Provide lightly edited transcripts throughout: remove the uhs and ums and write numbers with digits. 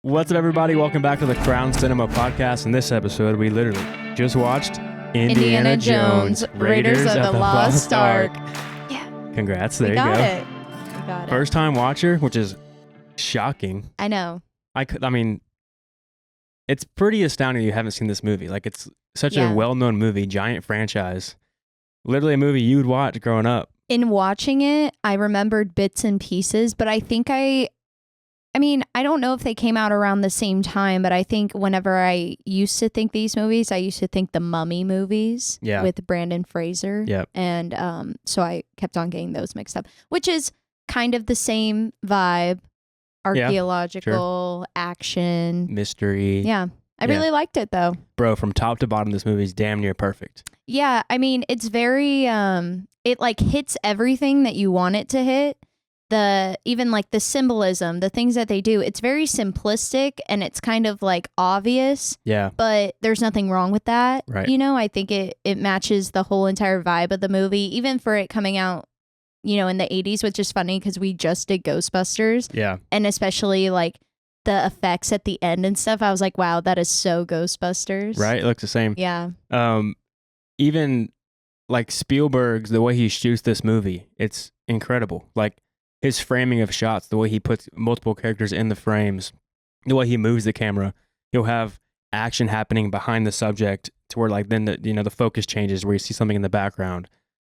What's up, everybody? Welcome back to the Crown Cinema Podcast. In this episode, we literally just watched Indiana Jones, Raiders of the Lost Ark. Yeah. Congrats. There We you go. got it. We got it. First time watcher, which is shocking. I know. I mean, it's pretty astounding you haven't seen this movie. Like, it's such Yeah. a well-known movie, giant franchise. Literally a movie you would watch growing up. In watching it, I remembered bits and pieces, but I think I don't know if they came out around the same time, but I think whenever I used to think these movies, I used to think the Mummy movies with Brandon Fraser. Yep. And so I kept on getting those mixed up, which is kind of the same vibe. Archaeological, action. Mystery. Yeah. I really liked it though. Bro, from top to bottom, this movie is damn near perfect. Yeah. I mean, it's very, it like hits everything that you want it to hit. Even like the symbolism, the things that they do, it's very simplistic and it's kind of like obvious. Yeah. But there's nothing wrong with that. Right. You know, I think it matches the whole entire vibe of the movie, even for it coming out, in the 80s, which is funny because we just did Ghostbusters. Yeah. And especially like the effects at the end and stuff. I was like, wow, that is so Ghostbusters. Right? It looks the same. Yeah. Even like Spielberg's, the way he shoots this movie, it's incredible. Like, his framing of shots, the way he puts multiple characters in the frames, the way he moves the camera, he'll have action happening behind the subject to where like then the focus changes where you see something in the background.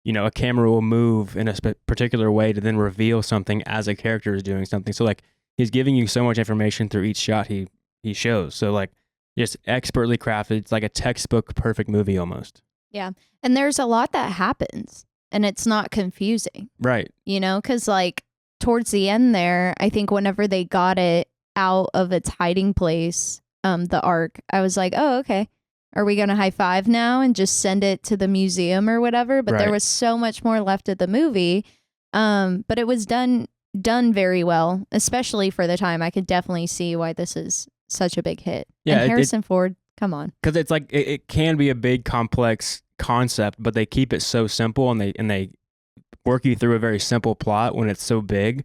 A camera will move in a particular way to then reveal something as a character is doing something. So like he's giving you so much information through each shot he shows. So like just expertly crafted. It's like a textbook perfect movie almost. Yeah. And there's a lot that happens and it's not confusing. Right. Because like towards the end there, I think whenever they got it out of its hiding place, the Ark, I was like, oh, okay. Are we going to high five now and just send it to the museum or whatever? But there was so much more left of the movie. But it was done very well, especially for the time. I could definitely see why this is such a big hit. Yeah, and Harrison Ford, come on. Because it's like it can be a big complex concept, but they keep it so simple and they work you through a very simple plot when it's so big,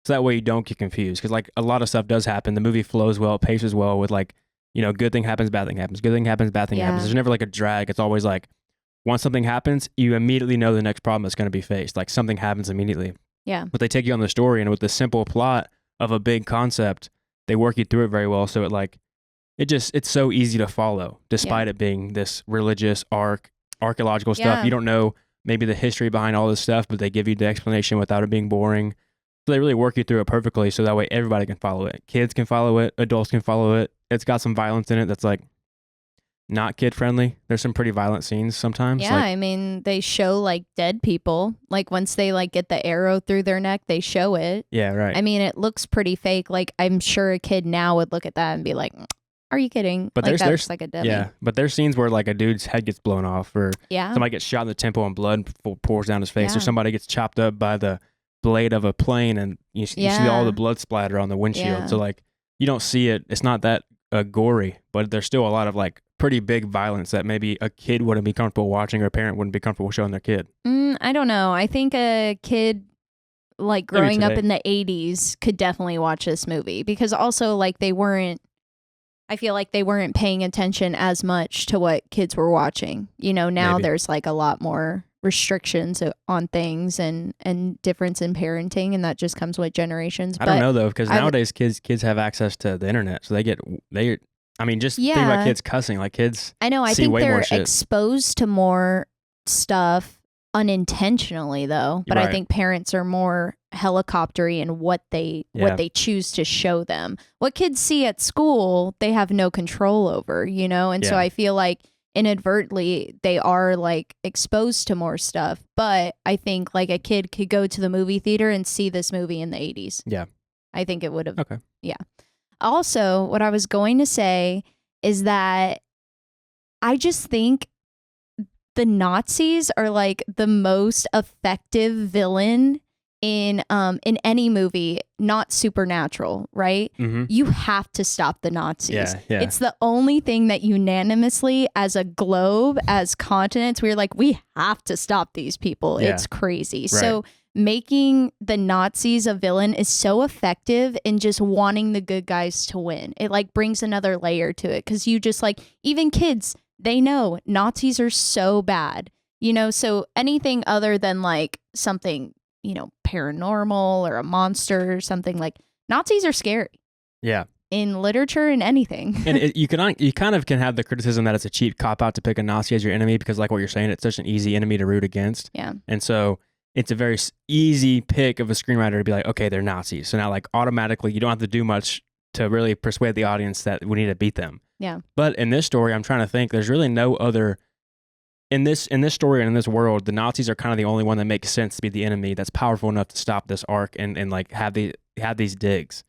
so that way you don't get confused. Because like a lot of stuff does happen, the movie flows well, it paces well with like good thing happens, bad thing happens, good thing happens, bad thing happens. There's never like a drag. It's always like once something happens, you immediately know the next problem that's going to be faced. Like something happens immediately. Yeah. But they take you on the story, and with the simple plot of a big concept, they work you through it very well. So it's so easy to follow, despite it being this religious archaeological stuff. You don't know maybe the history behind all this stuff, but they give you the explanation without it being boring. So they really work you through it perfectly, so that way everybody can follow it. Kids can follow it, adults can follow it. It's got some violence in it that's like not kid friendly. There's some pretty violent scenes sometimes. Yeah, I mean, they show like dead people. Like once they like get the arrow through their neck, they show it. Yeah, right. I mean, it looks pretty fake. Like I'm sure a kid now would look at that and be like, are you kidding? But like, there's like a dummy. Yeah, but there's scenes where like a dude's head gets blown off, or somebody gets shot in the temple and blood pours down his face, or somebody gets chopped up by the blade of a plane and you see all the blood splatter on the windshield. Yeah. So like you don't see it. It's not that gory, but there's still a lot of like pretty big violence that maybe a kid wouldn't be comfortable watching or a parent wouldn't be comfortable showing their kid. I don't know. I think a kid like growing up in the 80s could definitely watch this movie, because also like I feel like they weren't paying attention as much to what kids were watching. Now there's like a lot more restrictions on things and difference in parenting, and that just comes with generations. I don't know though, because nowadays kids have access to the internet, so think about kids cussing. Like kids, I know. I think they're exposed to more stuff unintentionally though, but I think parents are more helicoptery in what they choose to show them. What kids see at school, they have no control over, and so I feel like inadvertently they are like exposed to more stuff. But I think like a kid could go to the movie theater and see this movie in the 80s. Yeah, I think it would have. Okay. Yeah. Also, what I was going to say is that I just think the Nazis are like the most effective villain in any movie, not supernatural, right? Mm-hmm. You have to stop the Nazis. Yeah. It's the only thing that unanimously, as a globe, as continents, we're like, we have to stop these people. Yeah. It's crazy. Right. So making the Nazis a villain is so effective in just wanting the good guys to win. It like brings another layer to it because you just like, even kids, they know Nazis are so bad, you know, so anything other than like something, you know, paranormal or a monster or something, like Nazis are scary. Yeah. In literature and anything. And you kind of can have the criticism that it's a cheap cop-out to pick a Nazi as your enemy because like what you're saying, it's such an easy enemy to root against. Yeah. And so it's a very easy pick of a screenwriter to be like, okay, they're Nazis. So now like automatically you don't have to do much to really persuade the audience that we need to beat them. Yeah. But in this story, I'm trying to think, there's really no other, in this story and in this world, the Nazis are kind of the only one that makes sense to be the enemy that's powerful enough to stop this arc and like have these digs.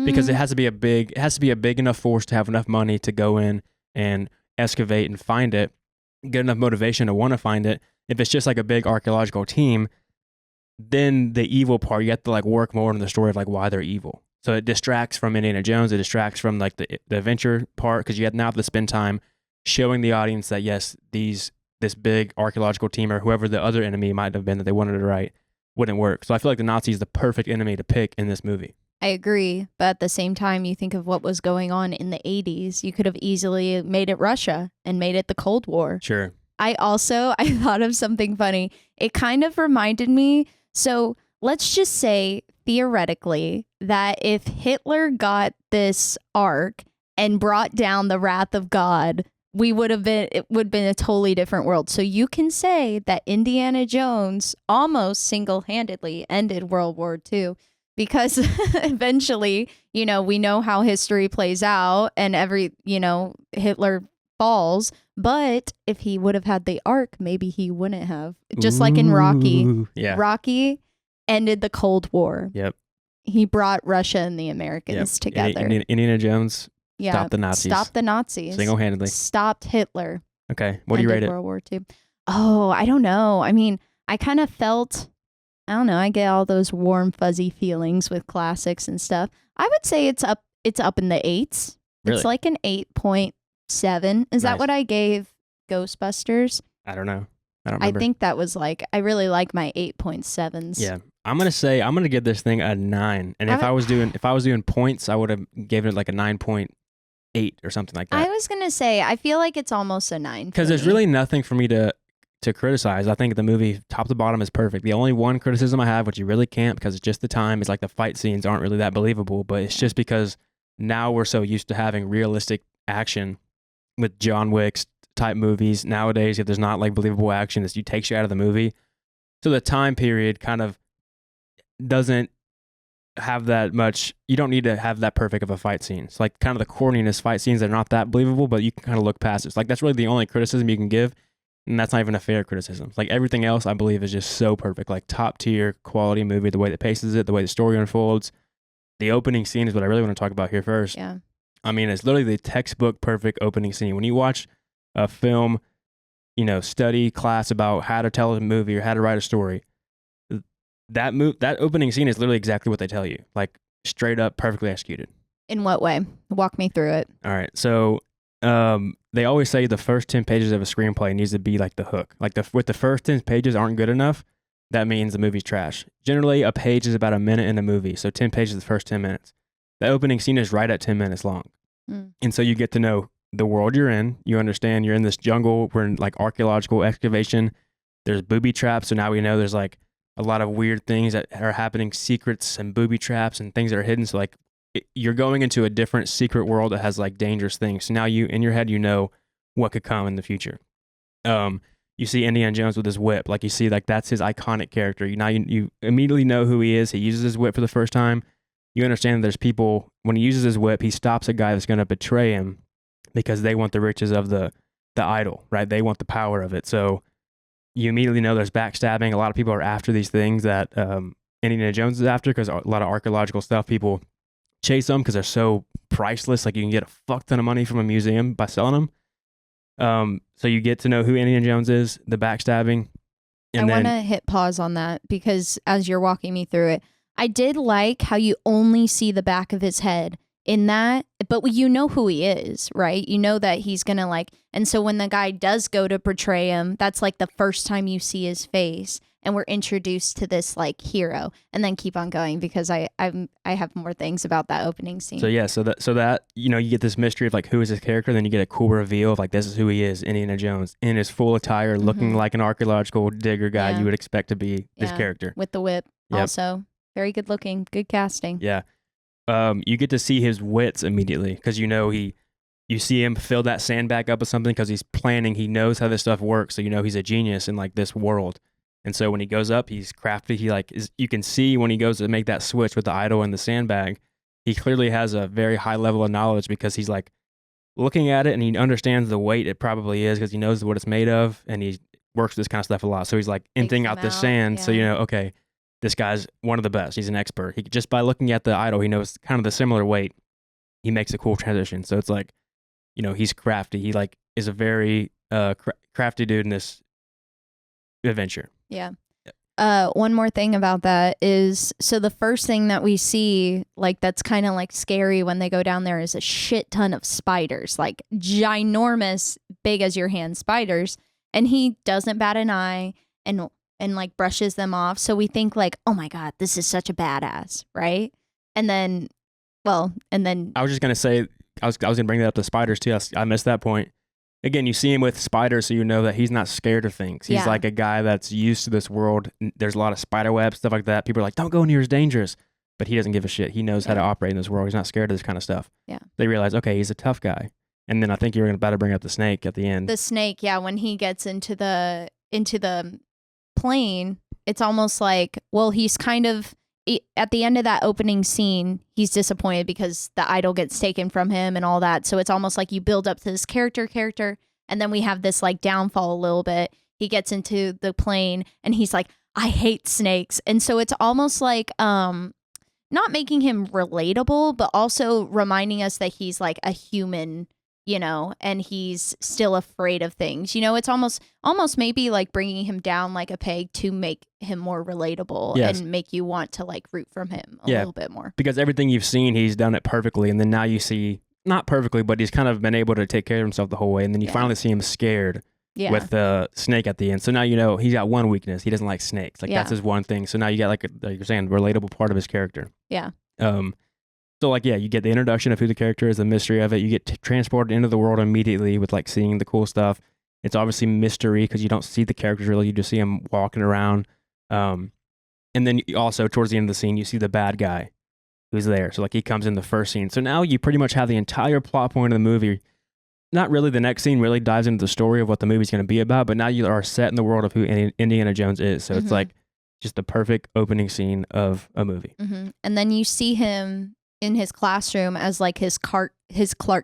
Because it has to be a big enough force to have enough money to go in and excavate and find it, get enough motivation to want to find it. If it's just like a big archaeological team, then the evil part, you have to like work more on the story of like why they're evil. So it distracts from Indiana Jones. It distracts from like the adventure part because you now have to spend time showing the audience that yes, this big archaeological team or whoever the other enemy might have been that they wanted to write wouldn't work. So I feel like the Nazi is the perfect enemy to pick in this movie. I agree, but at the same time, you think of what was going on in the 80s. You could have easily made it Russia and made it the Cold War. Sure. I thought of something funny. It kind of reminded me. So let's just say theoretically that if Hitler got this ark and brought down the wrath of God, it would have been a totally different world. So you can say that Indiana Jones almost single-handedly ended World War II. Because eventually, you know, we know how history plays out and Hitler falls. But if he would have had the ark, maybe he wouldn't have. Just like in Rocky. Yeah. Rocky ended the Cold War. Yep. He brought Russia and the Americans together. Indiana Jones stopped the Nazis. Stopped the Nazis. Single-handedly. Stopped Hitler. Okay. What do you rate it? World War II. Oh, I don't know. I mean, I kind of felt... I don't know. I get all those warm, fuzzy feelings with classics and stuff. I would say it's up in the 8s. Really? It's like an 8.7. Is that what I gave Ghostbusters? I don't know. I don't remember. I think that was like, I really like my 8.7s. Yeah. I'm going to give this thing a 9. And if I was doing points, I would have given it like a 9.8 or something like that. I was going to say, I feel like it's almost a 9. Because there's really nothing for me to criticize. I think the movie top to bottom is perfect. The only one criticism I have, which you really can't because it's just the time, is like the fight scenes aren't really that believable, but it's just because now we're so used to having realistic action with John Wick's type movies. Nowadays, if there's not like believable action, it takes you out of the movie. So the time period kind of doesn't have that much. You don't need to have that perfect of a fight scene. It's like kind of the corniness fight scenes that are not that believable, but you can kind of look past it. It's like that's really the only criticism you can give. And that's not even a fair criticism. Like everything else, I believe, is just so perfect. Like top tier quality movie, the way that paces it, the way the story unfolds. The opening scene is what I really want to talk about here first. Yeah. I mean, it's literally the textbook perfect opening scene. When you watch a film, study class about how to tell a movie or how to write a story, that opening scene is literally exactly what they tell you. Like straight up, perfectly executed. In what way? Walk me through it. All right. So they always say the first 10 pages of a screenplay needs to be like the hook. Like if the first 10 pages aren't good enough, that means the movie's trash. Generally, a page is about a minute in a movie. So 10 pages is the first 10 minutes. The opening scene is right at 10 minutes long. And so you get to know the world you're in. You understand you're in this jungle. We're in like archaeological excavation. There's booby traps. So now we know there's like a lot of weird things that are happening, secrets and booby traps and things that are hidden. So like you're going into a different secret world that has like dangerous things. So now in your head, you know what could come in the future. You see Indiana Jones with his whip. Like you see like that's his iconic character. You immediately know who he is. He uses his whip for the first time. You understand that there's people, when he uses his whip, he stops a guy that's going to betray him because they want the riches of the idol, right? They want the power of it. So you immediately know there's backstabbing. A lot of people are after these things that Indiana Jones is after because a lot of archaeological stuff, people chase them because they're so priceless. Like you can get a fuck ton of money from a museum by selling them. So you get to know who Indiana Jones is, the backstabbing. And I want to hit pause on that because as you're walking me through it, I did like how you only see the back of his head in that, but you know who he is, right? You know that he's going to like, and so when the guy does go to portray him, that's like the first time you see his face. and we're introduced to this like hero, and then keep on going because I have more things about that opening scene. So that you know, you get this mystery of like who is this character, then you get a cool reveal of like this is who he is, Indiana Jones in his full attire, looking like an archaeological digger guy you would expect to be this character with the whip. Also very good looking, good casting. Yeah. You get to see his wits immediately because you see him fill that sandbag up with something because he's planning. He knows how this stuff works, so you know he's a genius in like this world. And so when he goes up, he's crafty. He like you can see when he goes to make that switch with the idol and the sandbag, he clearly has a very high level of knowledge because he's like looking at it and he understands the weight it probably is because he knows what it's made of and he works with this kind of stuff a lot. So he's like emptying out the sand. So you know, okay, this guy's one of the best. He's an expert. He just by looking at the idol, he knows kind of the similar weight. He makes a cool transition. So it's like, you know, he's crafty. He like is a very crafty dude in this adventure. Yeah. One more thing about that is, so the first thing that we see, like that's kind of like scary when they go down there, is a shit ton of spiders, like ginormous, big as your hand spiders, and he doesn't bat an eye and like brushes them off. So we think like, oh my God, this is such a badass, right? And then I was just gonna say. I was gonna bring that up to spiders too. I missed that point. Again, you see him with spiders, so you know that he's not scared of things. He's like a guy that's used to this world. There's a lot of spider webs, stuff like that. People are like, "Don't go near; it's dangerous." But he doesn't give a shit. He knows how to operate in this world. He's not scared of this kind of stuff. Yeah. They realize, okay, he's a tough guy. And then I think you're about to bring up the snake at the end. The snake, yeah. When he gets into the plane, it's almost like, well, he's kind of. At the end of that opening scene, he's disappointed because the idol gets taken from him and all that. So it's almost like you build up to this character, and then we have this like downfall a little bit. He gets into the plane and he's like, I hate snakes. And so it's almost like not making him relatable, but also reminding us that he's like a human, you know, and he's still afraid of things. You know, it's almost maybe like bringing him down like a peg to make him more relatable and make you want to like root from him a little bit more. Because everything you've seen, he's done it perfectly. And then now you see, not perfectly, but he's kind of been able to take care of himself the whole way. And then you finally see him scared with the snake at the end. So now you know he's got one weakness. He doesn't like snakes. Like that's his one thing. So now you got like you're saying, relatable part of his character. Yeah. So like, you get the introduction of who the character is, the mystery of it. You get transported into the world immediately with like seeing the cool stuff. It's obviously mystery because you don't see the characters really. You just see them walking around. And then also towards the end of the scene, you see the bad guy who's there. So like he comes in the first scene. So now you pretty much have the entire plot point of the movie. Not really. The next scene really dives into the story of what the movie's going to be about, but now you are set in the world of who Indiana Jones is. So it's like just the perfect opening scene of a movie. And then you see him in his classroom as like his Clark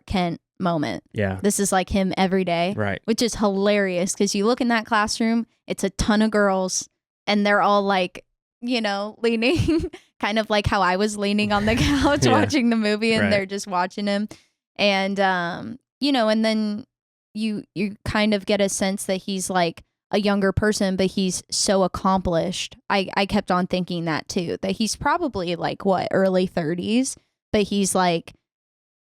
Kent moment. Yeah. This is like him every day. Right. Which is hilarious because you look in that classroom, it's a ton of girls and they're all like, you know, leaning kind of like how I was leaning on the couch watching the movie and they're just watching him. And, you know, and then you kind of get a sense that he's like a younger person, but he's so accomplished. I kept on thinking that too, that he's probably like what, early 30s, but he's like,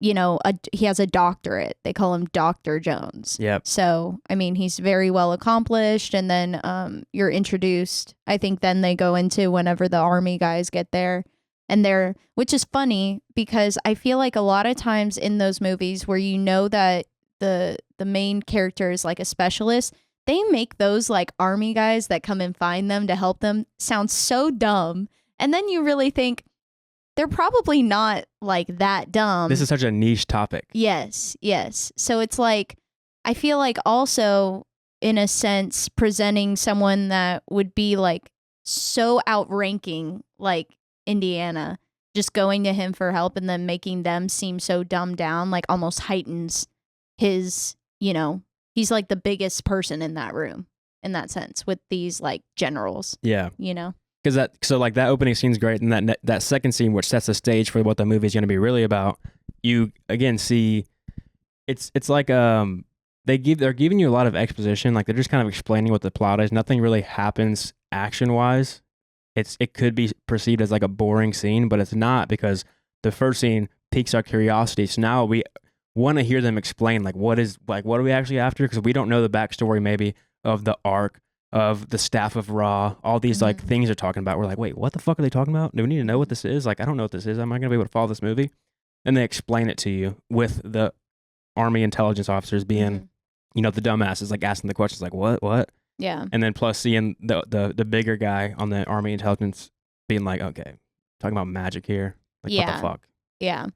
you know, he has a doctorate. They call him Dr. Jones. Yep. So, I mean, he's very well accomplished. And then you're introduced, I think then they go into whenever the army guys get there and which is funny because I feel like a lot of times in those movies where you know that the main character is like a specialist, they make those like army guys that come and find them to help them sound so dumb. And then you really think they're probably not like that dumb. This is such a niche topic. Yes. So it's like, I feel like also in a sense presenting someone that would be like so outranking like Indiana, just going to him for help and then making them seem so dumbed down, like almost heightens his, you know, he's like the biggest person in that room in that sense with these like generals. Yeah. You know? Because that opening scene's great. And that second scene, which sets the stage for what the movie's going to be really about, you again see it's like they're giving you a lot of exposition. Like they're just kind of explaining what the plot is. Nothing really happens action wise. It could be perceived as like a boring scene, but it's not because the first scene piques our curiosity. So now we want to hear them explain like what are we actually after, because we don't know the backstory maybe of the arc of the staff of Ra, all these like things they're talking about. We're like, wait, what the fuck are they talking about? Do we need to know what this is? Like, I don't know what this is. Am I going to be able to follow this movie? And they explain it to you with the Army intelligence officers being, the dumbasses, like asking the questions like, what? Yeah. And then plus seeing the bigger guy on the Army intelligence being like, okay, talking about magic here. Like, what the fuck? Yeah.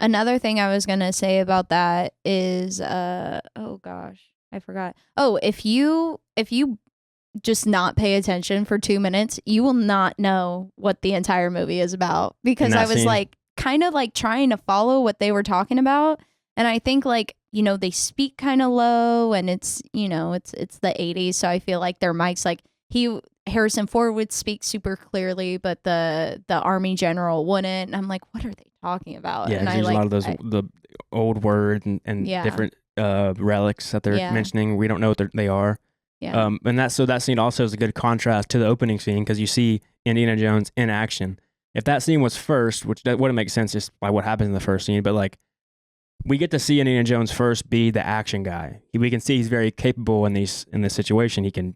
Another thing I was going to say about that is, oh gosh, I forgot. Oh, if you just not pay attention for 2 minutes, you will not know what the entire movie is about, because I was like kind of like trying to follow what they were talking about. And I think like, they speak kind of low, and it's, it's the 80s. So I feel like their mics, like Harrison Ford would speak super clearly, but the Army general wouldn't. And I'm like, what are they talking about? Yeah, and there's a lot of those the old words and different relics that they're mentioning. We don't know what they are. Yeah. And that scene also is a good contrast to the opening scene, because you see Indiana Jones in action. If that scene was first, which that wouldn't make sense just by what happens in the first scene, but like we get to see Indiana Jones first be the action guy. We can see he's very capable in this situation. He can,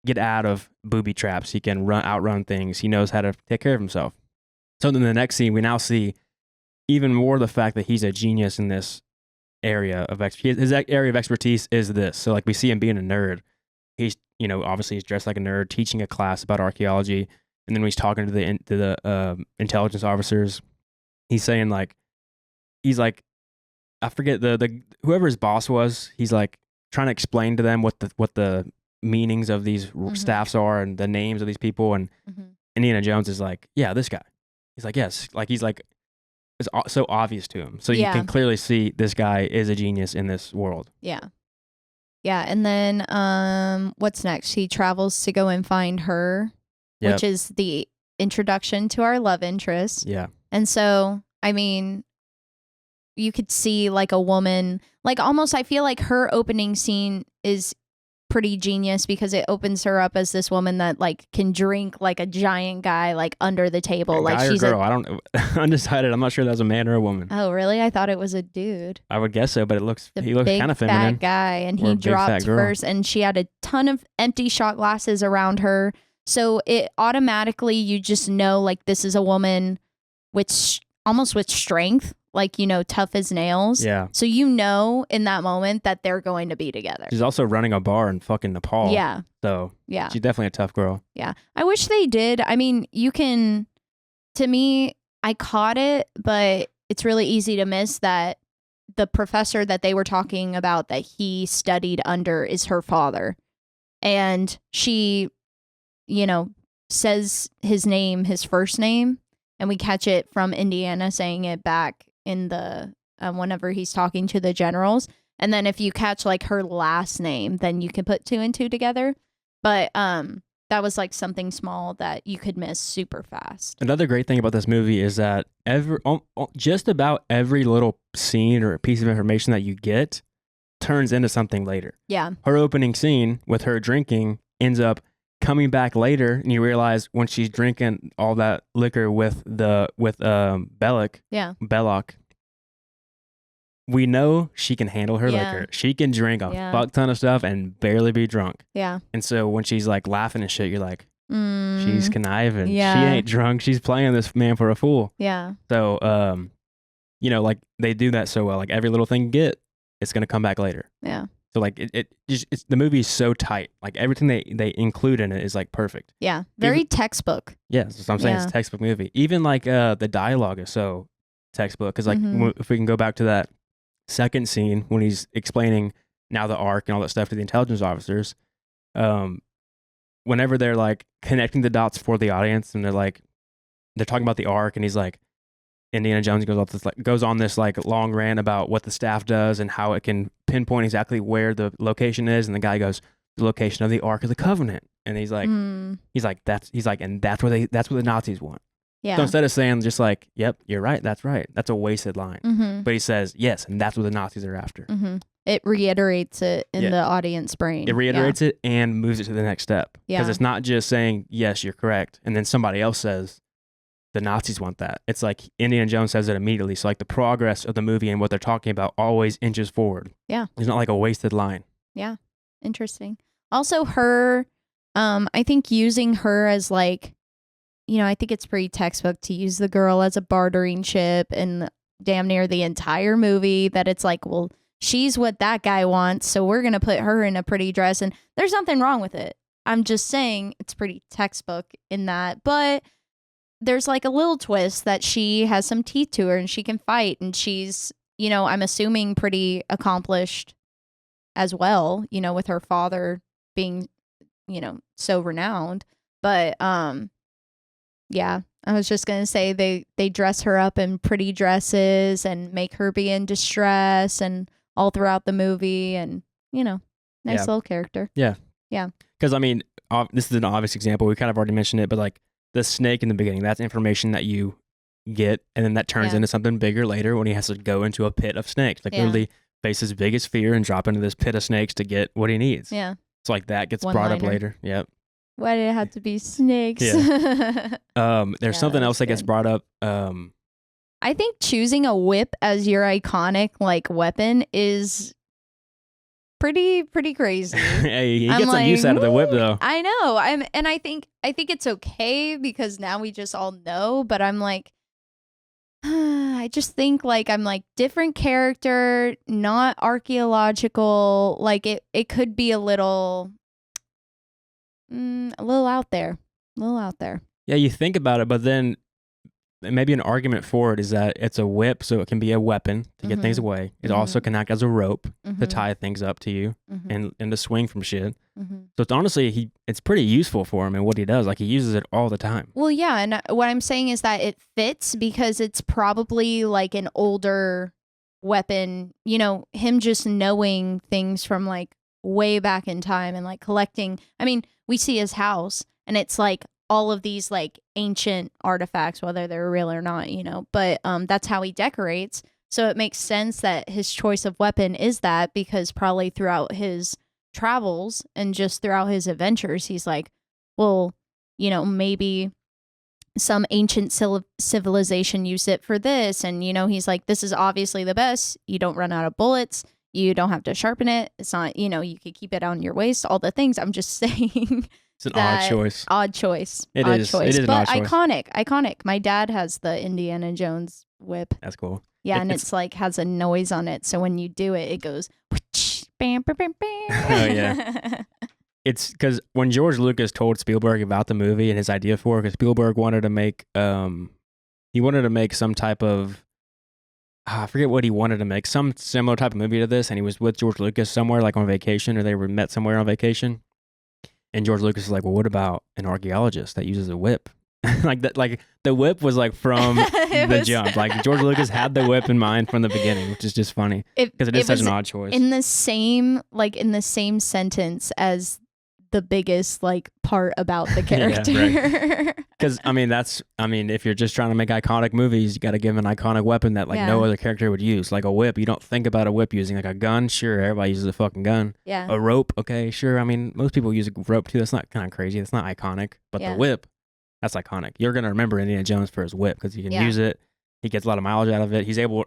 get out of booby traps. He can outrun things. He knows how to take care of himself. So then the next scene, we now see even more the fact that he's a genius in this area of expertise. His area of expertise is this. So like we see him being a nerd. He's, obviously he's dressed like a nerd, teaching a class about archaeology. And then when he's talking to the intelligence officers, he's saying like, I forget the whoever his boss was. He's like trying to explain to them what the meanings of these staffs are and the names of these people. And Indiana Jones is like, yeah, this guy. He's like, yes, like he's like, it's so obvious to him. So you can clearly see this guy is a genius in this world. Yeah. Yeah. And then what's next? He travels to go and find her, which is the introduction to our love interest. Yeah. And so, I mean, you could see like a woman, like almost, I feel like her opening scene is pretty genius, because it opens her up as this woman that like can drink like a giant guy like under the table. Like she's a girl. I don't know. Undecided. I'm not sure that's a man or a woman. Oh, really? I thought it was a dude. I would guess so, but he looks kind of feminine. Big fat guy, and he dropped first, and she had a ton of empty shot glasses around her. So it automatically, you just know like this is a woman with almost with strength. Like, tough as nails. Yeah. So in that moment that they're going to be together. She's also running a bar in fucking Nepal. Yeah. So yeah, she's definitely a tough girl. Yeah. I wish they did. I mean, to me, I caught it, but it's really easy to miss that the professor that they were talking about that he studied under is her father. And she, says his first name, and we catch it from Indiana saying it back in the whenever he's talking to the generals. And then if you catch like her last name, then you can put 2 and 2 together. But that was like something small that you could miss super fast. Another great thing about this movie is that just about every little scene or piece of information that you get turns into something later. Yeah. Her opening scene with her drinking ends up coming back later, and you realize when she's drinking all that liquor with Belloc, we know she can handle her liquor. She can drink a fuck ton of stuff and barely be drunk. Yeah. And so when she's like laughing and shit, you're like, she's conniving. Yeah. She ain't drunk. She's playing this man for a fool. Yeah. So, like they do that so well. Like every little thing you get, it's gonna come back later. Yeah. So like it's the movie is so tight. Like everything they include in it is like perfect. Yeah, very textbook. Yeah, that's what I'm saying. It's a textbook movie. Even like the dialogue is so textbook. Because like if we can go back to that second scene when he's explaining now the arc and all that stuff to the intelligence officers, whenever they're like connecting the dots for the audience and they're talking about the arc, and he's like, Indiana Jones goes on this like long rant about what the staff does and how it can pinpoint exactly where the location is, and the guy goes, the location of the Ark of the Covenant, and he's like that's what the Nazis want. Yeah. So instead of saying just like, yep, you're right, that's a wasted line. But he says yes, and that's what the Nazis are after. It reiterates it in the audience brain. It reiterates it and moves it to the next step. Because it's not just saying yes, you're correct, and then somebody else says the Nazis want that. It's like Indiana Jones says it immediately. So like the progress of the movie and what they're talking about always inches forward. Yeah. It's not like a wasted line. Yeah. Interesting. Also her, I think using her as like, I think it's pretty textbook to use the girl as a bartering chip and damn near the entire movie, that it's like, well, she's what that guy wants, so we're going to put her in a pretty dress, and there's nothing wrong with it. I'm just saying it's pretty textbook in that, but there's like a little twist that she has some teeth to her and she can fight, and she's, I'm assuming pretty accomplished as well, with her father being, so renowned. But yeah, I was just going to say they dress her up in pretty dresses and make her be in distress and all throughout the movie, and, nice little character. Yeah. Yeah. Because, I mean, this is an obvious example. We kind of already mentioned it, but like the snake in the beginning, that's information that you get, and then that turns into something bigger later when he has to go into a pit of snakes. Like literally face his biggest fear and drop into this pit of snakes to get what he needs. Yeah. So like that gets brought up later. Yep. Why did it have to be snakes? Yeah. There's something else that gets brought up. I think choosing a whip as your iconic like weapon is pretty crazy. Hey, he gets some use out of the whip though. I know. I think it's okay because now we just all know, but I'm like, I just think like I'm like different character, not archaeological. Like it could be a little out there. Yeah, you think about it, but then maybe an argument for it is that it's a whip, so it can be a weapon to get things away. It also can act as a rope to tie things up to you and to swing from shit. So it's honestly, it's pretty useful for him and what he does. Like he uses it all the time. Well, yeah, and what I'm saying is that it fits because it's probably like an older weapon. Him just knowing things from like way back in time and like collecting. I mean, we see his house and it's like all of these like ancient artifacts, whether they're real or not, but that's how he decorates. So it makes sense that his choice of weapon is that, because probably throughout his travels and just throughout his adventures, he's like, well, maybe some ancient civilization used it for this. And, he's like, this is obviously the best. You don't run out of bullets. You don't have to sharpen it. It's not, you could keep it on your waist, all the things. I'm just saying. It's an odd choice. Odd choice. It is but an odd choice. Iconic. My dad has the Indiana Jones whip. That's cool. Yeah, and it's like has a noise on it. So when you do it, it goes bam, bam, bam, bam. Oh, yeah. It's because when George Lucas told Spielberg about the movie and his idea for it, because Spielberg wanted to make, some type of, I forget what he wanted to make, some similar type of movie to this, and he was with George Lucas somewhere, like on vacation, or they were met somewhere on vacation. And George Lucas is like, well, what about an archaeologist that uses a whip? Like that, like the whip was like from the jump. Like George Lucas had the whip in mind from the beginning, which is just funny because it is such an odd choice. In the same sentence as the biggest like part about the character. Yeah, because if you're just trying to make iconic movies, you got to give an iconic weapon that no other character would use. Like a whip, you don't think about a whip using like a gun. Sure, everybody uses a fucking gun. Yeah. A rope, okay, sure. I mean, most people use a rope too. That's not kind of crazy. That's not iconic. But the whip, that's iconic. You're gonna remember Indiana Jones for his whip because he can use it. He gets a lot of mileage out of it. He's able.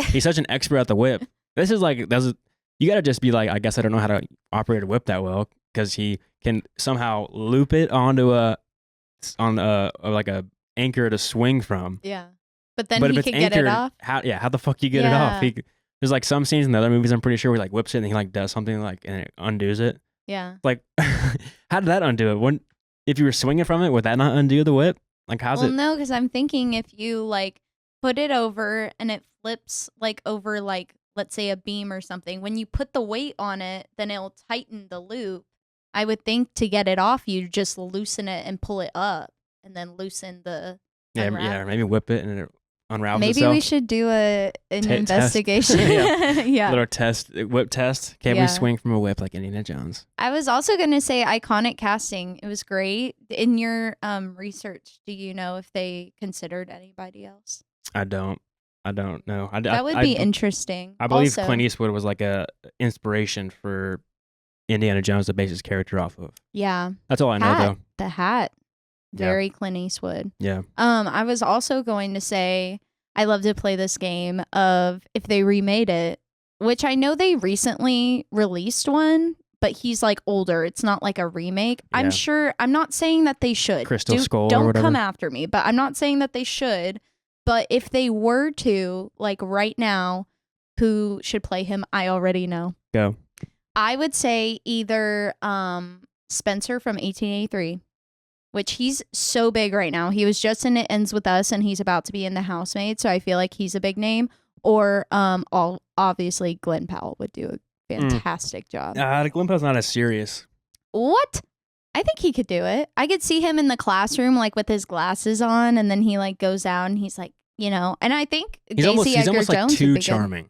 He's such an expert at the whip. You got to just be like, I guess I don't know how to operate a whip that well, because he can somehow loop it onto a anchor to swing from. Yeah. But then he can get it off. How the fuck you get it off? There's like some scenes in the other movies I'm pretty sure where he like whips it and he like does something like and it undoes it. Yeah. Like how did that undo it? If you were swinging from it, would that not undo the whip? Like how's it? Well, no, because I'm thinking if you like put it over and it flips like over like let's say a beam or something, when you put the weight on it, then it'll tighten the loop. I would think to get it off, you just loosen it and pull it up, and then loosen the. Yeah, maybe whip it and it unravels maybe itself. Maybe we should do an investigation. Yeah. Little whip test. Can we swing from a whip like Indiana Jones? I was also going to say iconic casting. It was great. In your research, do you know if they considered anybody else? I don't know. That would be interesting. I believe Clint Eastwood was like a inspiration for Indiana Jones to base his character off of. Yeah. That's all I know though. The hat. Very Clint Eastwood. Yeah. I was also going to say I love to play this game of if they remade it, which I know they recently released one, but he's like older. It's not like a remake. Yeah. I'm not saying that they should. Crystal Skull or Don't whatever. come after me, but I'm not saying that they should. But if they were to, like right now, who should play him? I already know. Go. I would say either Spencer from 1883, which he's so big right now. He was just in It Ends With Us, and he's about to be in The Housemaid, so I feel like he's a big name. Or obviously Glenn Powell would do a fantastic job. Glenn Powell's not as serious. What? I think he could do it. I could see him in the classroom, like with his glasses on, and then he like goes out and he's like, you know. And I think he's almost like too charming.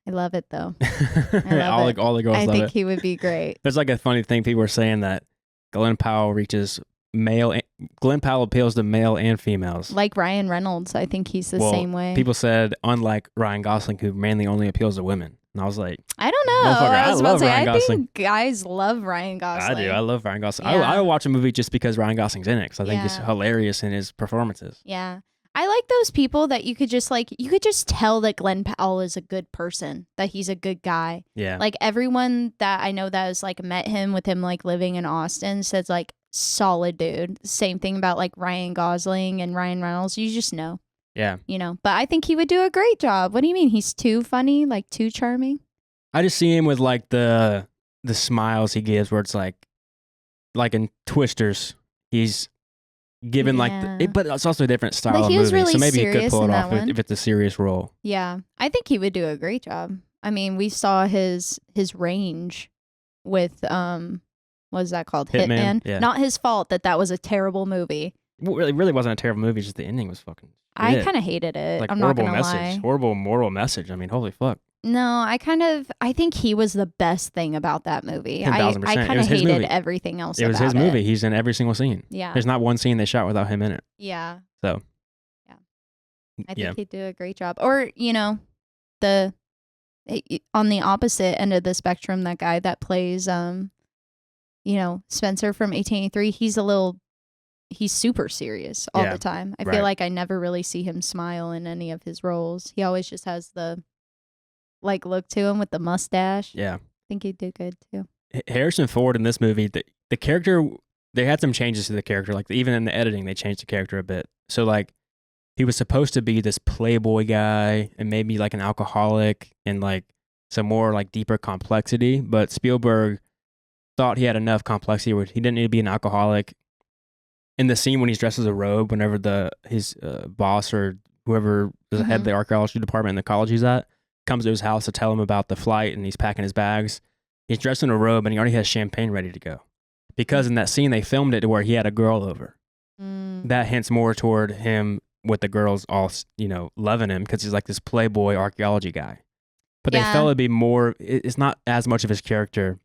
I love it though. All the girls love it. I think he would be great. There's like a funny thing. People are saying that Glenn Powell appeals to male and females. Like Ryan Reynolds, I think he's the same way. People said, unlike Ryan Gosling, who mainly only appeals to women. And I was like, I don't know. I love Ryan Gosling. I think guys love Ryan Gosling. I do. I love Ryan Gosling. Yeah. I would watch a movie just because Ryan Gosling's in it, because I think he's hilarious in his performances. Yeah. I like those people that you could just tell that Glenn Powell is a good person, that he's a good guy. Yeah. Like everyone that I know that has like met him with him like living in Austin says like solid dude. Same thing about like Ryan Gosling and Ryan Reynolds. You just know. Yeah. You know, but I think he would do a great job. What do you mean? He's too funny, like too charming? I just see him with like the smiles he gives where it's like in Twisters, he's given but it's also a different style of movie. Really so maybe he could pull it off one. if it's a serious role. Yeah. I think he would do a great job. I mean, we saw his range with what is that called? Hitman. Yeah. Not his fault that was a terrible movie. Well, it really wasn't a terrible movie, just the ending was fucking I kind of hated it. Like I'm not horrible gonna lie. Horrible moral message. I mean, holy fuck. No, I think he was the best thing about that movie. 10,000%. I kind of hated everything else. It was his movie. He's in every single scene. Yeah. There's not one scene they shot without him in it. Yeah. So. Yeah. I think he'd do a great job. Or, you know, on the opposite end of the spectrum, that guy that plays, you know, Spencer from 1883, he's super serious all the time. I feel like I never really see him smile in any of his roles. He always just has the like look to him with the mustache. Yeah. I think he'd do good too. Harrison Ford in this movie, the character, they had some changes to the character. Like even in the editing, they changed the character a bit. So like he was supposed to be this playboy guy and maybe like an alcoholic and like some more like deeper complexity. But Spielberg thought he had enough complexity where he didn't need to be an alcoholic. In the scene when he's dressed as a robe, whenever his boss or whoever is the head of the archaeology department in the college he's at comes to his house to tell him about the flight and he's packing his bags, he's dressed in a robe and he already has champagne ready to go. Because in that scene, they filmed it to where he had a girl over. That hints more toward him with the girls all, you know, loving him because he's like this playboy archaeology guy. But they felt it'd be more, it's not as much of his character.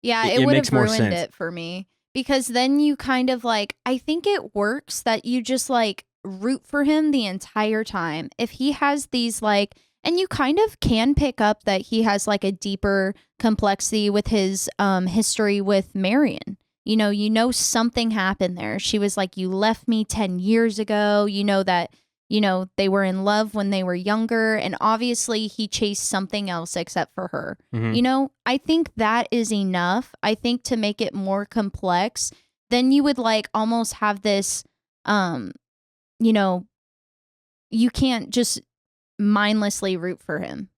Yeah, it would have ruined it for me. Because then you kind of like, I think it works that you just like root for him the entire time. If he has these like, and you kind of can pick up that he has like a deeper complexity with his history with Marion. You know something happened there. She was like, you left me 10 years ago. You know that, you know, they were in love when they were younger. And obviously he chased something else except for her. You know, I think that is enough. I think to make it more complex, then you would like almost have this, you know, you can't just mindlessly root for him,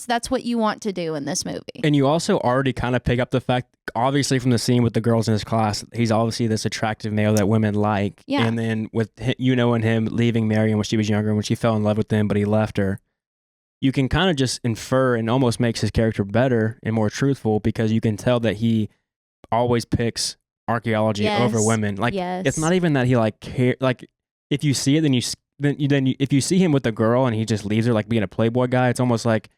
that's what you want to do in this movie. And you also already kind of pick up the fact, obviously from the scene with the girls in his class, he's obviously this attractive male that women like. Yeah. And then with, you know, and him leaving Marion when she was younger, when she fell in love with him, but he left her, you can kind of just infer and almost makes his character better and more truthful because you can tell that he always picks archaeology over women. Like, it's not even that he like care. Like, if you see it, then if you see him with a girl and he just leaves her like being a playboy guy, it's almost like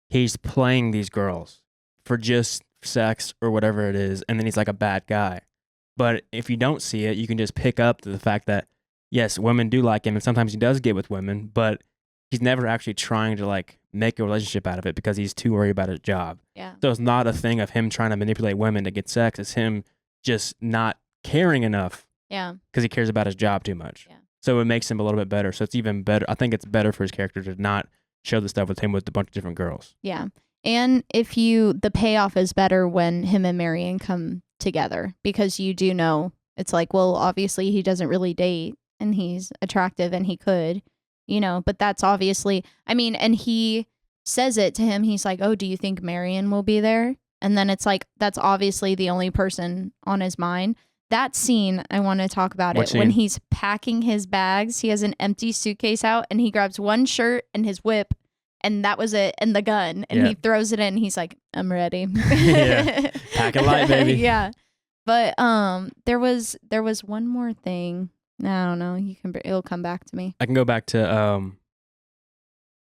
he's playing these girls for just sex or whatever it is, and then he's like a bad guy. But if you don't see it, you can just pick up to the fact that yes, women do like him, and sometimes he does get with women, but he's never actually trying to like make a relationship out of it because he's too worried about his job. Yeah. So it's not a thing of him trying to manipulate women to get sex. It's him just not caring enough. Yeah. Because he cares about his job too much. Yeah. So it makes him a little bit better. So it's even better. I think it's better for his character to not show the stuff with him with a bunch of different girls. Yeah. And the payoff is better when him and Marion come together, because you do know it's like, well, obviously he doesn't really date and he's attractive and he could, but that's obviously, and he says it to him. He's like, oh, do you think Marion will be there? And then it's like, that's obviously the only person on his mind. That scene, I want to talk about it. When he's packing his bags, he has an empty suitcase out and he grabs one shirt and his whip, and that was it, and the gun, and he throws it in, and he's like, I'm ready. Yeah. Pack a light, baby. Yeah. But there was one more thing. I don't know. It'll come back to me. I can go back to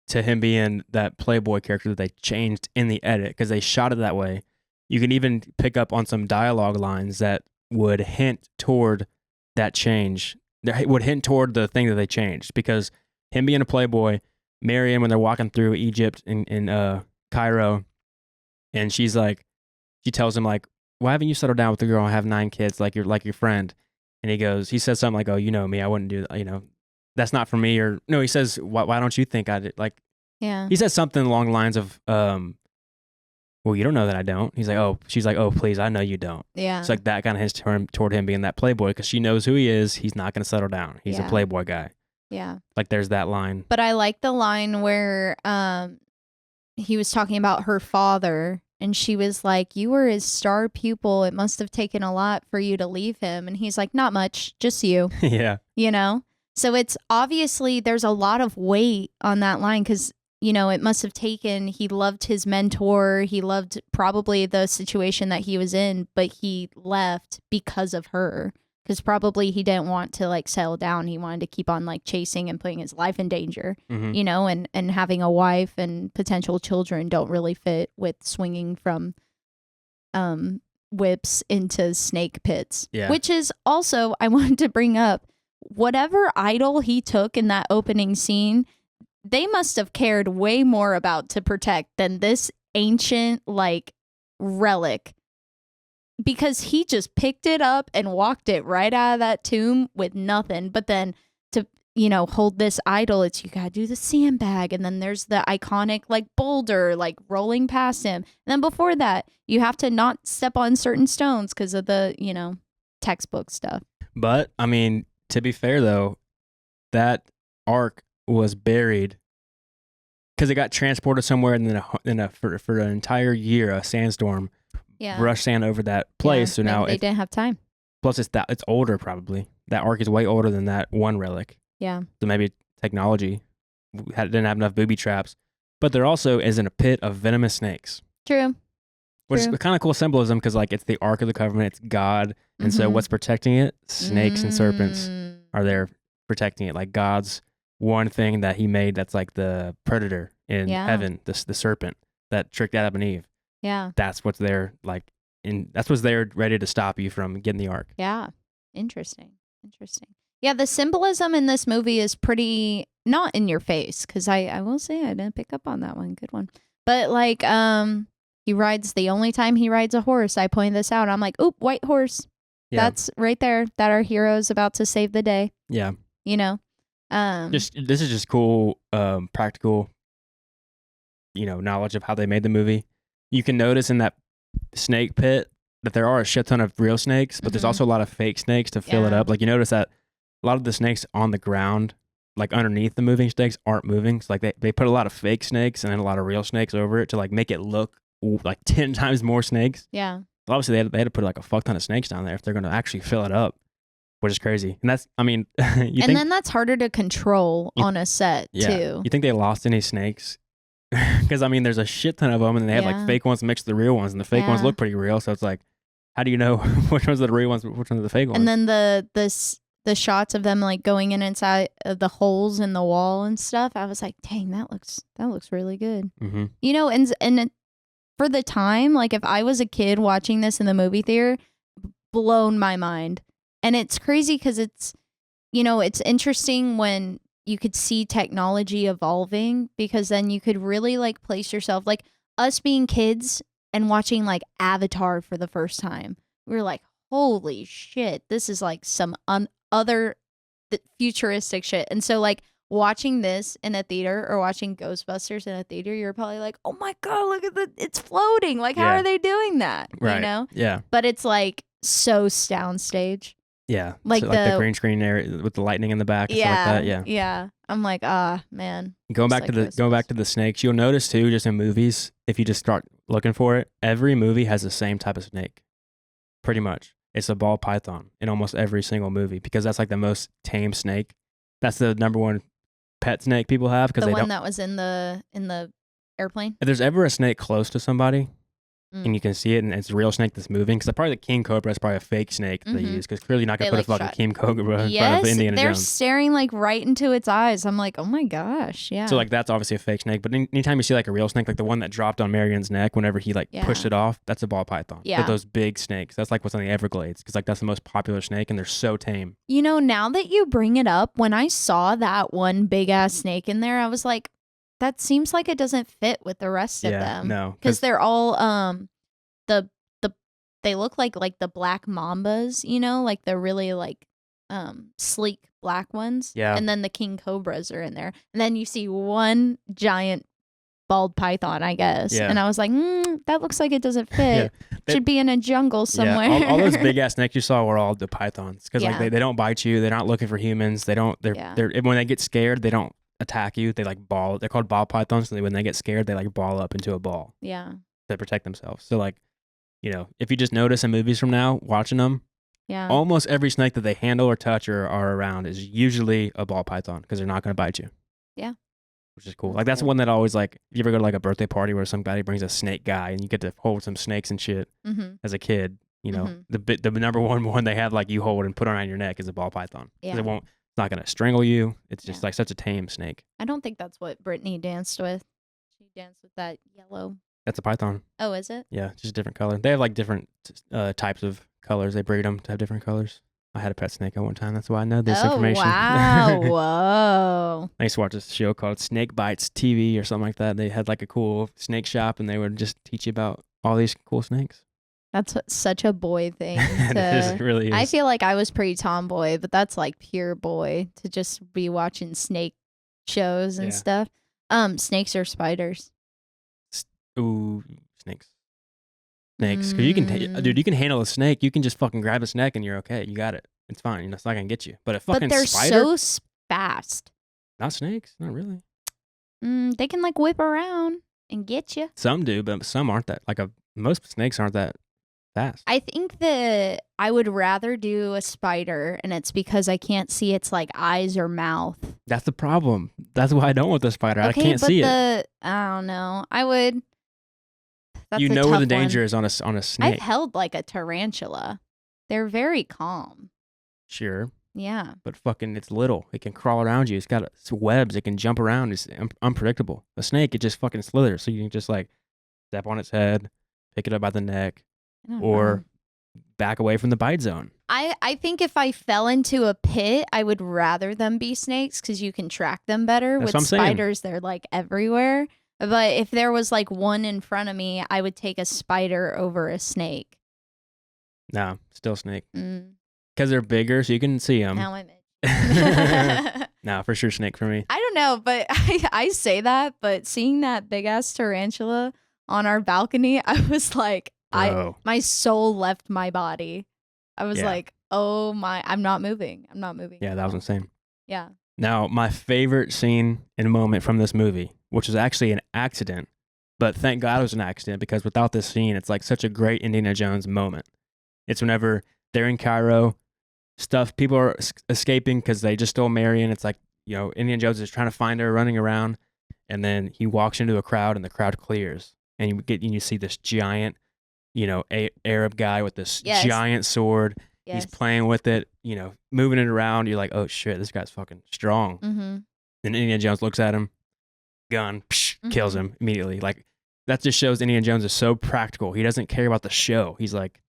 him being that Playboy character that they changed in the edit, because they shot it that way. You can even pick up on some dialogue lines that would hint toward that change. That would hint toward the thing that they changed, because him being a Playboy, Marion, when they're walking through Egypt in Cairo, and she tells him like, why haven't you settled down with the girl and have 9 kids like your friend? And he says something like, oh, you know me, I wouldn't do that, that's not for me. Or no, he says, why don't you think I did? Like, yeah, he says something along the lines of, well, you don't know that I don't. He's like, oh, she's like, oh, please, I know you don't. Yeah. It's like that kind of hints toward him being that Playboy, because she knows who he is. He's not going to settle down. He's a Playboy guy. Yeah. Like, there's that line. But I like the line where he was talking about her father, and she was like, you were his star pupil. It must have taken a lot for you to leave him. And he's like, not much, just you. Yeah. So it's obviously there's a lot of weight on that line, because, it must have taken, he loved his mentor. He loved probably the situation that he was in, but he left because of her, because probably he didn't want to like settle down. He wanted to keep on like chasing and putting his life in danger, and having a wife and potential children don't really fit with swinging from whips into snake pits. Yeah. Which is also, I wanted to bring up, whatever idol he took in that opening scene, they must have cared way more about to protect than this ancient like relic, because he just picked it up and walked it right out of that tomb with nothing. But then to hold this idol, you gotta do the sandbag, and then there's the iconic like boulder like rolling past him, and then before that you have to not step on certain stones because of the textbook stuff. But to be fair though, that ark was buried because it got transported somewhere, and then for an entire year a sandstorm rushed sand over that place. So now they didn't have time. Plus it's older probably. That ark is way older than that one relic. Yeah. So maybe technology didn't have enough booby traps. But there also is in a pit of venomous snakes. True. Which is kind of cool symbolism, because like it's the Ark of the Covenant, it's God, and so what's protecting it? Snakes and serpents are there protecting it. Like God's one thing that he made that's like the predator in heaven, the serpent that tricked Adam and Eve. Yeah. That's what's there, that's what's there ready to stop you from getting the ark. Yeah. Interesting. Yeah, the symbolism in this movie is pretty not in your face, because I will say I didn't pick up on that one. Good one. But like the only time he rides a horse, I pointed this out. I'm like, oop, white horse. Yeah. That's right there, that our hero's about to save the day. Yeah. This is just cool, practical, knowledge of how they made the movie. You can notice in that snake pit that there are a shit ton of real snakes, but there's also a lot of fake snakes to fill it up. Like you notice that a lot of the snakes on the ground, like underneath the moving snakes, aren't moving. So like they put a lot of fake snakes and then a lot of real snakes over it to like make it look like 10 times more snakes. Yeah. But obviously they had to put like a fuck ton of snakes down there if they're going to actually fill it up, which is crazy. And that's, then that's harder to control on a set too. You think they lost any snakes? Because there's a shit ton of them, and they had like fake ones mixed with the real ones, and the fake ones look pretty real. So it's like, how do you know which ones are the real ones, which ones are the fake ones? And then the shots of them like going in inside of the holes in the wall and stuff, I was like, dang, that looks really good. Mm-hmm. And for the time, like if I was a kid watching this in the movie theater, blown my mind. And it's crazy because it's interesting when you could see technology evolving, because then you could really like place yourself, like us being kids and watching like Avatar for the first time. We were like, holy shit, this is like some other futuristic shit. And so like watching this in a theater or watching Ghostbusters in a theater, you're probably like, oh my God, look at it's floating. Like, how are they doing that? Right. You know? Yeah. But it's like so soundstage. Yeah. Like, so, like the green screen area with the lightning in the back and stuff like that. Yeah. Yeah. I'm like, man. Going back to the snakes, you'll notice too, just in movies, if you just start looking for it, every movie has the same type of snake. Pretty much. It's a ball python in almost every single movie because that's like the most tame snake. That's the number one pet snake people have because the one that was in the airplane. If there's ever a snake close to somebody and you can see it and it's a real snake that's moving, because probably the king cobra is probably a fake snake they use because clearly you're not gonna put a fucking king cobra in front of Indiana they're Jones. Staring like right into its eyes. I'm like, oh my gosh, yeah. So like that's obviously a fake snake, but anytime you see like a real snake, like the one that dropped on Marion's neck whenever he like pushed it off, that's a ball python. Yeah, but those big snakes, that's like what's on the Everglades because like that's the most popular snake and they're so tame. You know, now that you bring it up, when I saw that one big ass snake in there, I was like, that seems like it doesn't fit with the rest of them. No, because they're all they look like the black mambas, you know, like the really like sleek black ones. Yeah. And then the king cobras are in there. And then you see one giant bald python, I guess. Yeah. And I was like, that looks like it doesn't fit. Should be in a jungle somewhere. Yeah. All those big ass snakes you saw were all the pythons because like they don't bite you. They're not looking for humans. They're when they get scared, they don't attack you. They like ball. They're called ball pythons. So when they get scared, they like ball up into a ball. Yeah. To protect themselves. So like, you know, if you just notice in movies from now, watching them, almost every snake that they handle or touch or are around is usually a ball python because they're not going to bite you. Yeah. Which is cool. Like that's one that always like, you ever go to like a birthday party where somebody brings a snake guy and you get to hold some snakes and shit as a kid, you know, the number one they have like you hold and put on your neck is a ball python. Yeah. It's not going to strangle you. It's just like such a tame snake. I don't think that's what Brittany danced with. She danced with that yellow. That's a python. Oh, is it? Yeah, just a different color. They have like different types of colors. They breed them to have different colors. I had a pet snake at one time. That's why I know this information. Wow. Whoa. I used to watch this show called Snake Bites TV or something like that. They had like a cool snake shop and they would just teach you about all these cool snakes. That's such a boy thing. It really is. I feel like I was pretty tomboy, but that's like pure boy to just be watching snake shows and stuff. Snakes or spiders? Ooh, snakes. Because you can, dude, you can handle a snake. You can just fucking grab its neck and you're okay. You got it. It's fine. You know, it's not gonna get you. But a fucking spider. But they're so fast. Not snakes. Not really. They can like whip around and get you. Some do, but some aren't that. Like most snakes aren't that fast. I think that I would rather do a spider, and it's because I can't see its like eyes or mouth. That's the problem. That's why I don't want the spider. Okay, I can't see it. I don't know. I would. That's you know where the danger is on a snake. I've held like a tarantula. They're very calm. Sure. Yeah. But fucking, it's little. It can crawl around you. It's got webs. It can jump around. It's unpredictable. A snake, it just fucking slithers. So you can just like step on its head, pick it up by the neck, or back away from the bite zone. I think if I fell into a pit, I would rather them be snakes because you can track them better. That's with spiders, they're like everywhere. But if there was like one in front of me, I would take a spider over a snake. No, still snake. Because they're bigger, so you can see them. Now I'm in. No, for sure snake for me. I don't know, but I say that, but seeing that big ass tarantula on our balcony, I was like, my soul left my body. I was like, oh my, I'm not moving. Yeah, that was insane. Yeah. Now, my favorite scene and moment from this movie, which was actually an accident, but thank God it was an accident because without this scene, it's like such a great Indiana Jones moment. It's whenever they're in Cairo, people are escaping because they just stole Marion. It's like, you know, Indiana Jones is trying to find her running around, and then he walks into a crowd and the crowd clears, and you see this giant, you know, Arab guy with this giant sword. Yes. He's playing with it, you know, moving it around. You're like, oh shit, this guy's fucking strong. Mm-hmm. Then Indiana Jones looks at him, gun, kills him immediately. Like, that just shows Indiana Jones is so practical. He doesn't care about the show. He's like,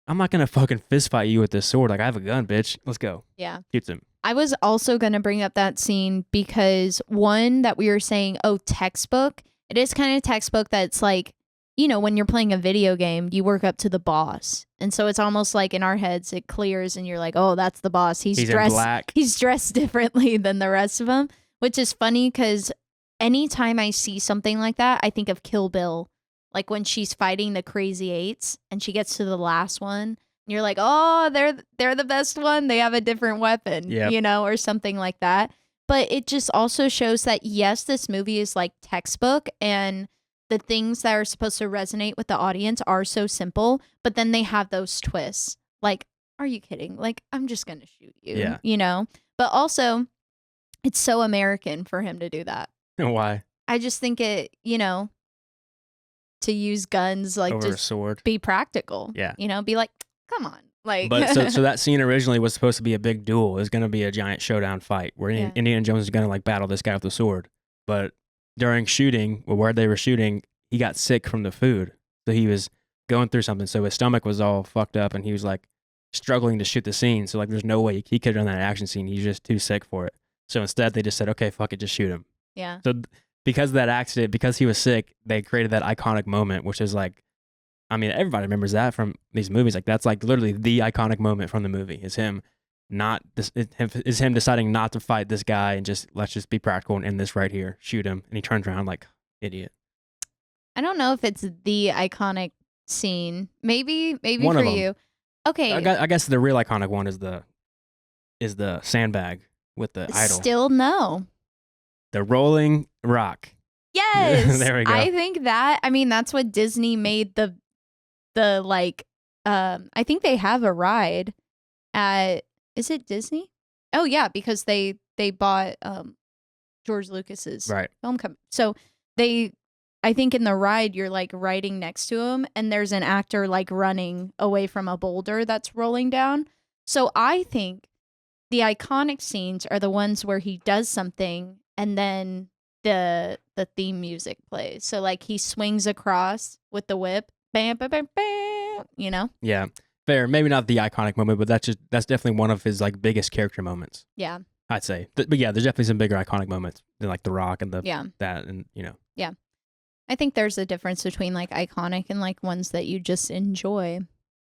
I'm not going to fucking fist fight you with this sword. Like, I have a gun, bitch. Let's go. Yeah. Shoots him. I was also going to bring up that scene because one that we were saying, textbook. It is kind of textbook that's like, you know, when you're playing a video game, you work up to the boss. And so it's almost like in our heads, it clears and you're like, oh, that's the boss. He's dressed in black. He's dressed differently than the rest of them. Which is funny because anytime I see something like that, I think of Kill Bill. Like when she's fighting the Crazy Eights and she gets to the last one, and you're like, oh, they're the best one. They have a different weapon, or something like that. But it just also shows that, yes, this movie is like textbook, and the things that are supposed to resonate with the audience are so simple, but then they have those twists. Like, are you kidding? Like, I'm just going to shoot you, But also, it's so American for him to do that. Why? I just think it, to use guns, like, over just a sword, be practical. Yeah. Be like, come on. Like, but so that scene originally was supposed to be a big duel. It was going to be a giant showdown fight where Indiana Jones is going to like battle this guy with a sword. But during shooting, or where they were shooting, he got sick from the food. So he was going through something. So his stomach was all fucked up and he was like struggling to shoot the scene. So like there's no way he could have done that action scene. He's just too sick for it. So instead they just said, okay, fuck it, just shoot him. Yeah. So because of that accident, because he was sick, they created that iconic moment, which is like, I mean, everybody remembers that from these movies. Like that's like literally the iconic moment from the movie is him deciding not to fight this guy and just let's just be practical and end this right here, shoot him, and he turns around like idiot. I don't know if it's the iconic scene. Maybe one for you. Okay. I guess the real iconic one is the sandbag with the idol. Still no. The rolling rock. Yes. There we go. I think that's what Disney made the like I think they have a ride at, is it Disney? Oh yeah, because they bought George Lucas's film company. So I think in the ride you're like riding next to him and there's an actor like running away from a boulder that's rolling down. So I think the iconic scenes are the ones where he does something and then the theme music plays. So like he swings across with the whip, bam, bam, bam, bam, Yeah, fair. Maybe not the iconic moment, but that's definitely one of his like biggest character moments. Yeah, I'd say. But yeah, there's definitely some bigger iconic moments than like the Rock and that and Yeah, I think there's a difference between like iconic and like ones that you just enjoy.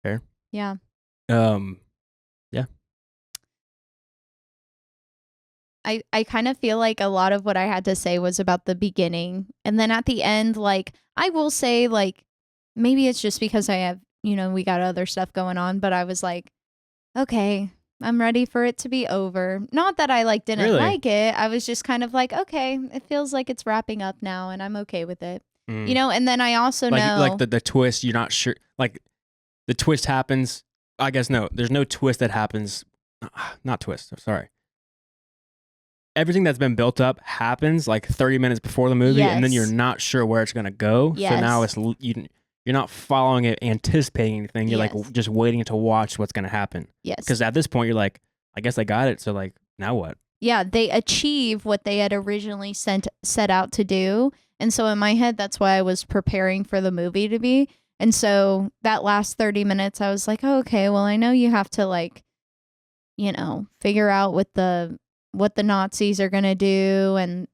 Fair. Yeah. Yeah. I kind of feel like a lot of what I had to say was about the beginning. And then at the end, like, I will say, like, maybe it's just because I have, we got other stuff going on, but I was like, okay, I'm ready for it to be over. Not that I, like, didn't like it. I was just kind of like, okay, it feels like it's wrapping up now, and I'm okay with it. And then I also know. Like the twist, you're not sure. Like, the twist happens. I guess, no, there's no twist that happens. Not twist, sorry. Everything that's been built up happens like 30 minutes before the movie, and then you're not sure where it's going to go. Yes. So now you're not following it, anticipating anything. You're like just waiting to watch what's going to happen. Yes. Because at this point, you're like, I guess I got it. So like, now what? Yeah, they achieve what they had originally set out to do. And so in my head, that's why I was preparing for the movie to be. And so that last 30 minutes, I was like, oh, okay, well, I know you have to like, figure out what the Nazis are gonna do, and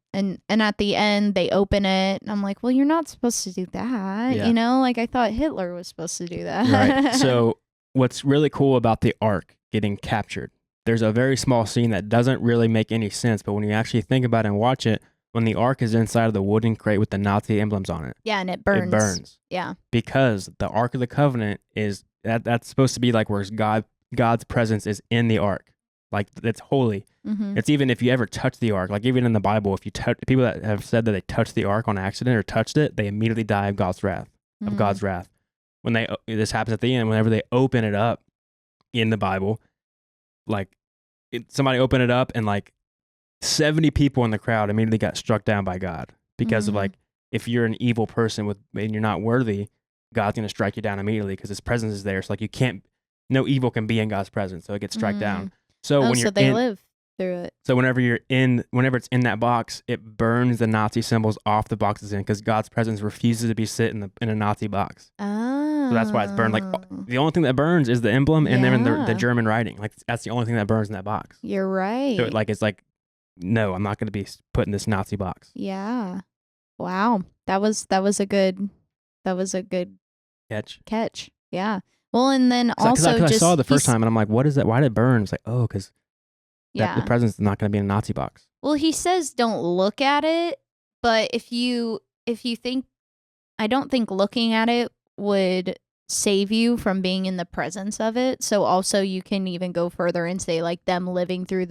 at the end they open it, and I'm like, well, you're not supposed to do that, like I thought Hitler was supposed to do that. Right. So what's really cool about the Ark getting captured, there's a very small scene that doesn't really make any sense, but when you actually think about it and watch it, when the Ark is inside of the wooden crate with the Nazi emblems on it, and it burns. It burns. Yeah. Because the Ark of the Covenant is that's supposed to be like where God's presence is in the Ark. Like, it's holy. Mm-hmm. It's even if you ever touch the Ark, like even in the Bible, if you touch people that have said that they touched the Ark on accident or touched it, they immediately die of God's wrath. Mm-hmm. Of God's wrath. When this happens at the end, whenever they open it up in the Bible, like somebody opened it up and like 70 people in the crowd immediately got struck down by God because of like, if you're an evil person and you're not worthy, God's going to strike you down immediately because his presence is there. So like no evil can be in God's presence. So it gets struck down. So when you're live through it. So whenever it's in that box, it burns the Nazi symbols off the box it's in because God's presence refuses to be sit in a Nazi box. Oh. So that's why it's burned. Like the only thing that burns is the emblem and then the German writing. Like that's the only thing that burns in that box. You're right. So it's like, no, I'm not going to be put in this Nazi box. Yeah. Wow. That was a good catch. Yeah. Well, and then also because I saw it the first time and I'm like, what is that? Why did it burn? It's like, oh, because the presence is not going to be in a Nazi box. Well, he says don't look at it, but if you think, I don't think looking at it would save you from being in the presence of it. So also you can even go further and say like them living through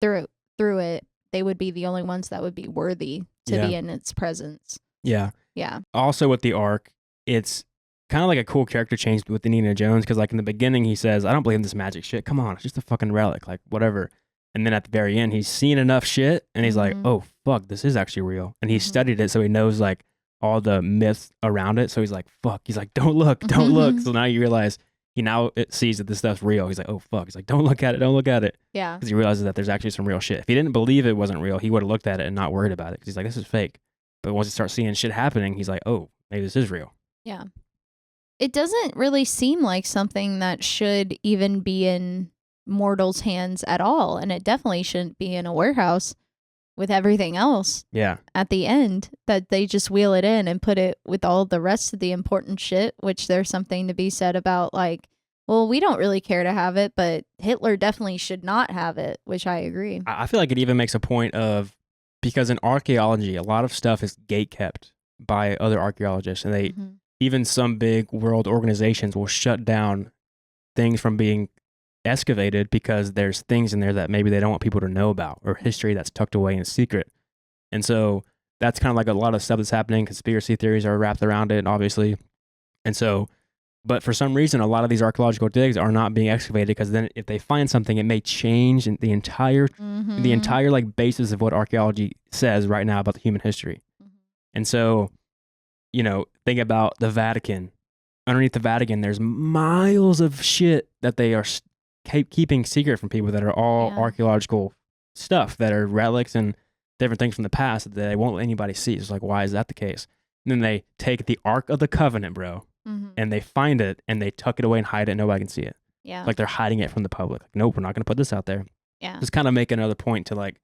it, they would be the only ones that would be worthy to be in its presence. Yeah. Yeah. Also with the Ark, it's kind of like a cool character change with Indiana Jones, because like in the beginning he says, I don't believe in this magic shit. Come on, it's just a fucking relic, like whatever. And then at the very end, he's seen enough shit and he's like, oh, fuck, this is actually real. And he studied it, so he knows like all the myths around it. So he's like, fuck. He's like, don't look, don't look. So now you realize he now sees that this stuff's real. He's like, oh, fuck. He's like, don't look at it, don't look at it. Yeah. Because he realizes that there's actually some real shit. If he didn't believe it wasn't real, he would have looked at it and not worried about it. Because he's like, this is fake. But once he starts seeing shit happening, he's like, oh, maybe this is real. Yeah. It doesn't really seem like something that should even be in mortals' hands at all. And it definitely shouldn't be in a warehouse with everything else. Yeah. At the end, that they just wheel it in and put it with all the rest of the important shit, which there's something to be said about like, well, we don't really care to have it, but Hitler definitely should not have it, which I agree. I feel like it even makes a point of, because in archaeology, a lot of stuff is gate kept by other archaeologists, and they even some big world organizations will shut down things from being excavated because there's things in there that maybe they don't want people to know about, or history that's tucked away in secret. And so that's kind of like a lot of stuff that's happening. Conspiracy theories are wrapped around it, obviously. And so, but for some reason, a lot of these archaeological digs are not being excavated, because then if they find something, it may change the entire like basis of what archaeology says right now about the human history. And so, you know, think about the Vatican. Underneath the Vatican, there's miles of shit that they are keeping secret from people, that are all archaeological stuff, that are relics and different things from the past that they won't let anybody see. It's like, why is that the case? And then they take the Ark of the Covenant, bro, and they find it and they tuck it away and hide it and nobody can see it. Yeah. Like they're hiding it from the public. Like, nope, we're not going to put this out there. Yeah. Just kind of make another point to like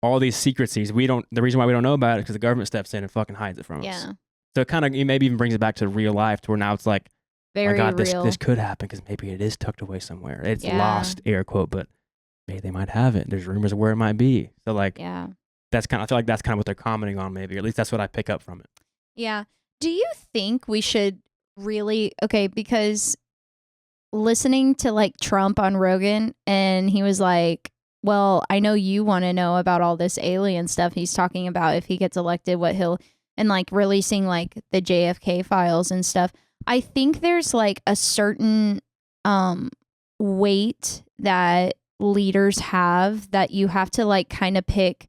all these secrecies. The reason why we don't know about it is because the government steps in and fucking hides it from us. So it maybe even brings it back to real life, to where now it's like, very oh my God, real. this could happen, because maybe it is tucked away somewhere. It's lost, air quote, but maybe they might have it. There's rumors of where it might be. So like, I feel like that's kind of what they're commenting on, maybe, or at least that's what I pick up from it. Yeah. Do you think we should really, because listening to like Trump on Rogan, and he was like, well, I know you want to know about all this alien stuff. He's talking about if he gets elected, what he'll, and like releasing like the JFK files and stuff. I think there's like a certain weight that leaders have, that you have to like kind of pick,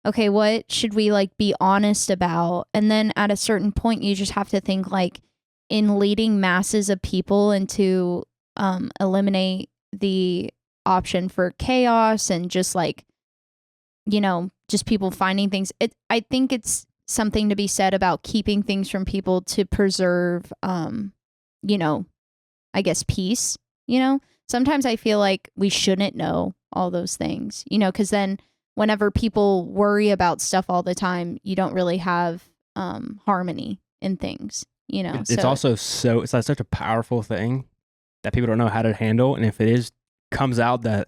okay, what should we like be honest about? And then at a certain point, you just have to think like, in leading masses of people, and to eliminate the option for chaos and just like, you know, just people finding things. I think it's something to be said about keeping things from people to preserve, you know, I guess peace, you know? Sometimes I feel like we shouldn't know all those things, you know, because then whenever people worry about stuff all the time, you don't really have harmony in things, you know? It's also it's like such a powerful thing that people don't know how to handle. And if it comes out that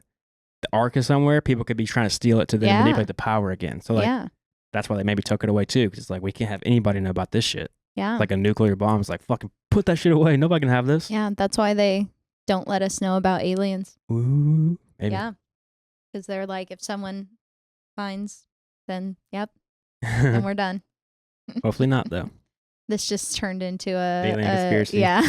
the Ark is somewhere, people could be trying to steal it to then manipulate the power again. So like, that's why they maybe took it away too, because it's like, we can't have anybody know about this shit. Yeah. Like a nuclear bomb is like, fucking put that shit away. Nobody can have this. Yeah, that's why they don't let us know about aliens. Ooh, maybe. Yeah. Because they're like, if someone finds, then then we're done. Hopefully not, though. This just turned into a alien conspiracy. Yeah.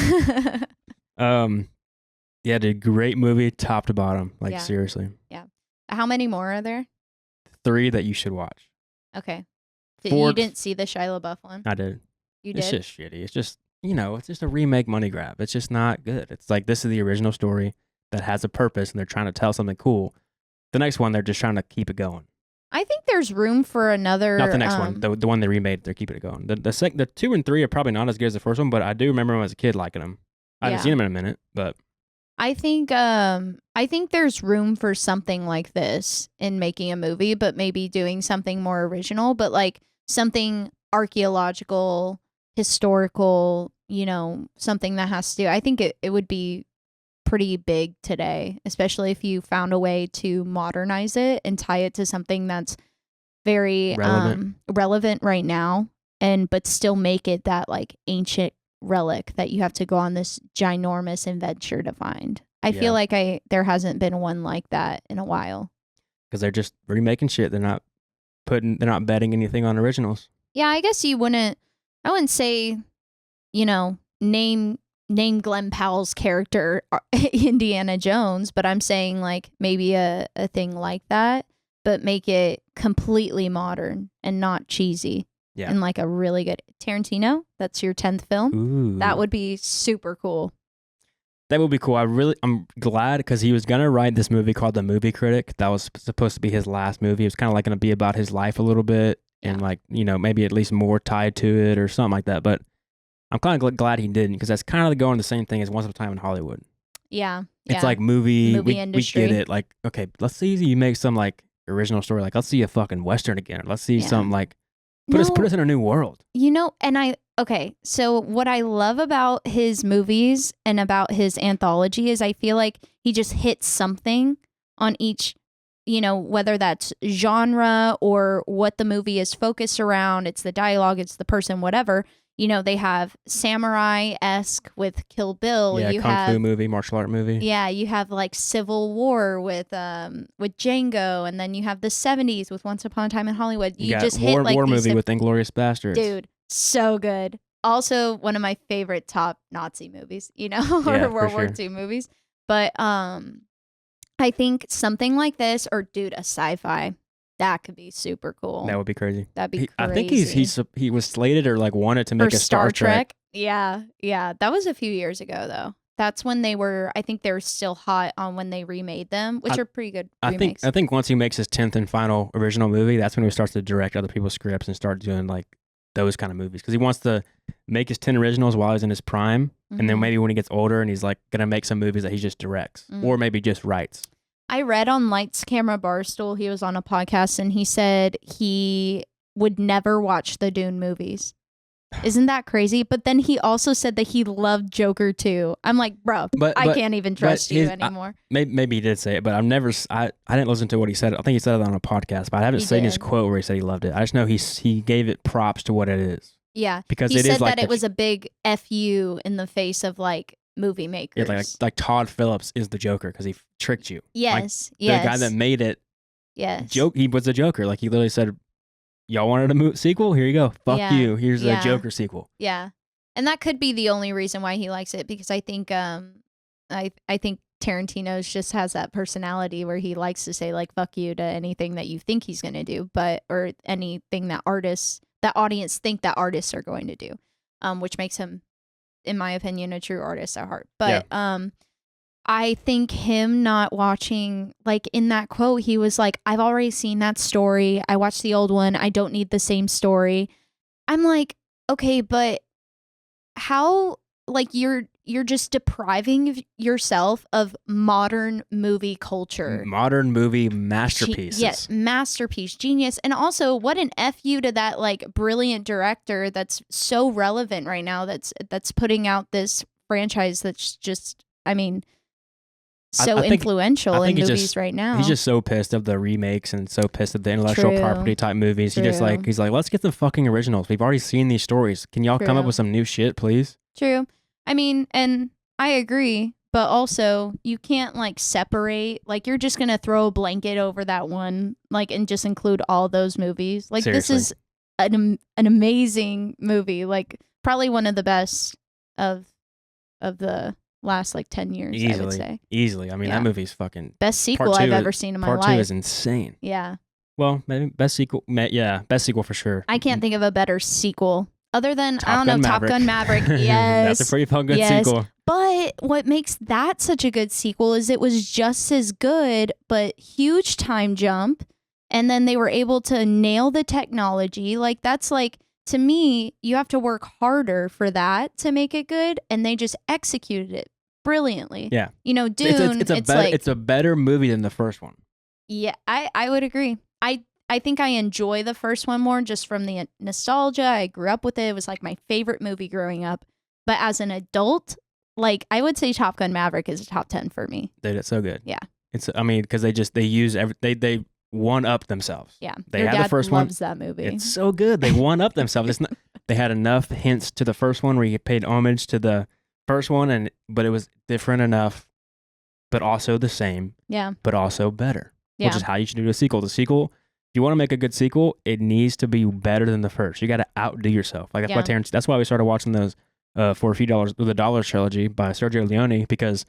Yeah, dude, great movie, top to bottom. Like, seriously. Yeah. How many more are there? 3 that you should watch. Okay. You didn't see the Shia LaBeouf one? I did. You did? It's just shitty. It's just, you know, it's just a remake money grab. It's just not good. It's like, this is the original story that has a purpose, and they're trying to tell something cool. The next one, they're just trying to keep it going. I think there's room for another. Not the next one. The one they remade, they're keeping it going. The 2 and 3 are probably not as good as the first one, but I do remember them as a kid liking them. I haven't seen them in a minute, but I think there's room for something like this in making a movie, but maybe doing something more original, but like something archaeological, historical, you know, something that has to do. I think it would be pretty big today, especially if you found a way to modernize it and tie it to something that's very relevant right now, but still make it that like ancient relic that you have to go on this ginormous adventure to find. I feel like there hasn't been one like that in a while. Because they're just remaking shit. They're not betting anything on originals. Yeah, I guess I wouldn't say, name Glenn Powell's character Indiana Jones, but I'm saying like maybe a thing like that, but make it completely modern and not cheesy. Yeah. And like a really good Tarantino, that's your 10th film. Ooh. That would be super cool. That would be cool. I'm glad because he was going to write this movie called The Movie Critic. That was supposed to be his last movie. It was kind of like going to be about his life a little bit and like, maybe at least more tied to it or something like that. But I'm kind of glad he didn't because that's kind of going the same thing as Once Upon a Time in Hollywood. Yeah. It's like movie industry. We get it. Like, okay, let's see you make some like original story. Like, let's see a fucking Western again. Or let's see something like put us in a new world. Okay, so what I love about his movies and about his anthology is I feel like he just hits something on each, whether that's genre or what the movie is focused around. It's the dialogue, it's the person, whatever. They have samurai-esque with Kill Bill. Yeah, kung fu movie, martial art movie. Yeah, you have like Civil War with Django, and then you have the 70s with Once Upon a Time in Hollywood. You just hit like war movie with Inglourious Basterds. Dude. So good. Also, one of my favorite top Nazi movies, or World War II movies. But I think something like this, or dude, a sci-fi, that could be super cool. That would be crazy. That'd be crazy. I think he was slated or like wanted to make a Star Trek. Yeah. That was a few years ago though. That's when I think they were still hot on when they remade them, which are pretty good remakes. I think once he makes his 10th and final original movie, that's when he starts to direct other people's scripts and start doing like those kind of movies because he wants to make his 10 originals while he's in his prime, and then maybe when he gets older and he's like gonna make some movies that he just directs or maybe just writes. I read on Lights Camera Barstool, he was on a podcast and he said he would never watch the Dune movies. Isn't that crazy? But then he also said that he loved Joker too. I'm like, bro, I can't even trust you anymore. Maybe he did say it, but I didn't listen to what he said. I think he said it on a podcast, but I haven't seen his quote where he said he loved it. I just know he gave it props to what it is. Yeah, because he said that it was a big FU in the face of like movie makers. Yeah, like Todd Phillips is the Joker because he tricked you. Yes, the guy that made it. Yes, he was the Joker. Like he literally said, y'all wanted a sequel? Here you go. Fuck you. Here's a Joker sequel. Yeah. And that could be the only reason why he likes it because I think I think Tarantino's just has that personality where he likes to say like fuck you to anything that you think he's going to do, or anything that audience think that artists are going to do. Which makes him, in my opinion, a true artist at heart. But I think him not watching, like in that quote, he was like, I've already seen that story. I watched the old one. I don't need the same story. I'm like, okay, but how, like you're just depriving yourself of modern movie culture. Modern movie masterpieces. Yes, masterpiece, genius. And also what an FU to that like brilliant director that's so relevant right now that's putting out this franchise that's just, I mean, so influential in movies right now. He's just so pissed of the remakes and so pissed of the intellectual property type movies. True. He's like, let's get the fucking originals. We've already seen these stories. Can y'all come up with some new shit, please? True. I mean, and I agree, but also you can't like separate, like you're just going to throw a blanket over that one, like, and just include all those movies. Like Seriously. This is an amazing movie, like probably one of the best of the last like 10 years, I would say. Easily. I mean, that movie's fucking... Best sequel I've ever seen in my life. Part 2 is insane. Yeah. Well, maybe best sequel. Yeah, best sequel for sure. I can't think of a better sequel other than, Top Gun Maverick. Yes. That's a pretty fun good sequel. But what makes that such a good sequel is it was just as good, but huge time jump. And then they were able to nail the technology. Like, that's like... To me, you have to work harder for that to make it good, and they just executed it brilliantly. Yeah. Dune, it's a better movie than the first one. Yeah, I would agree. I think I enjoy the first one more just from the nostalgia. I grew up with it. It was like my favorite movie growing up. But as an adult like, I would say Top Gun Maverick is a top 10 for me. Dude, it's so good. Yeah. It's, I mean, because they use they one up themselves. Yeah. They Your had dad the first loves one. that movie. It's so good. They one up themselves. It's not, they had enough hints to the first one where you paid homage to the first one, but it was different enough, but also the same. Yeah. But also better. Yeah. Which is how you should do a sequel. The sequel, if you want to make a good sequel, it needs to be better than the first. You got to outdo yourself. Like that's why we started watching those for a few dollars, the Dollar Trilogy by Sergio Leone, because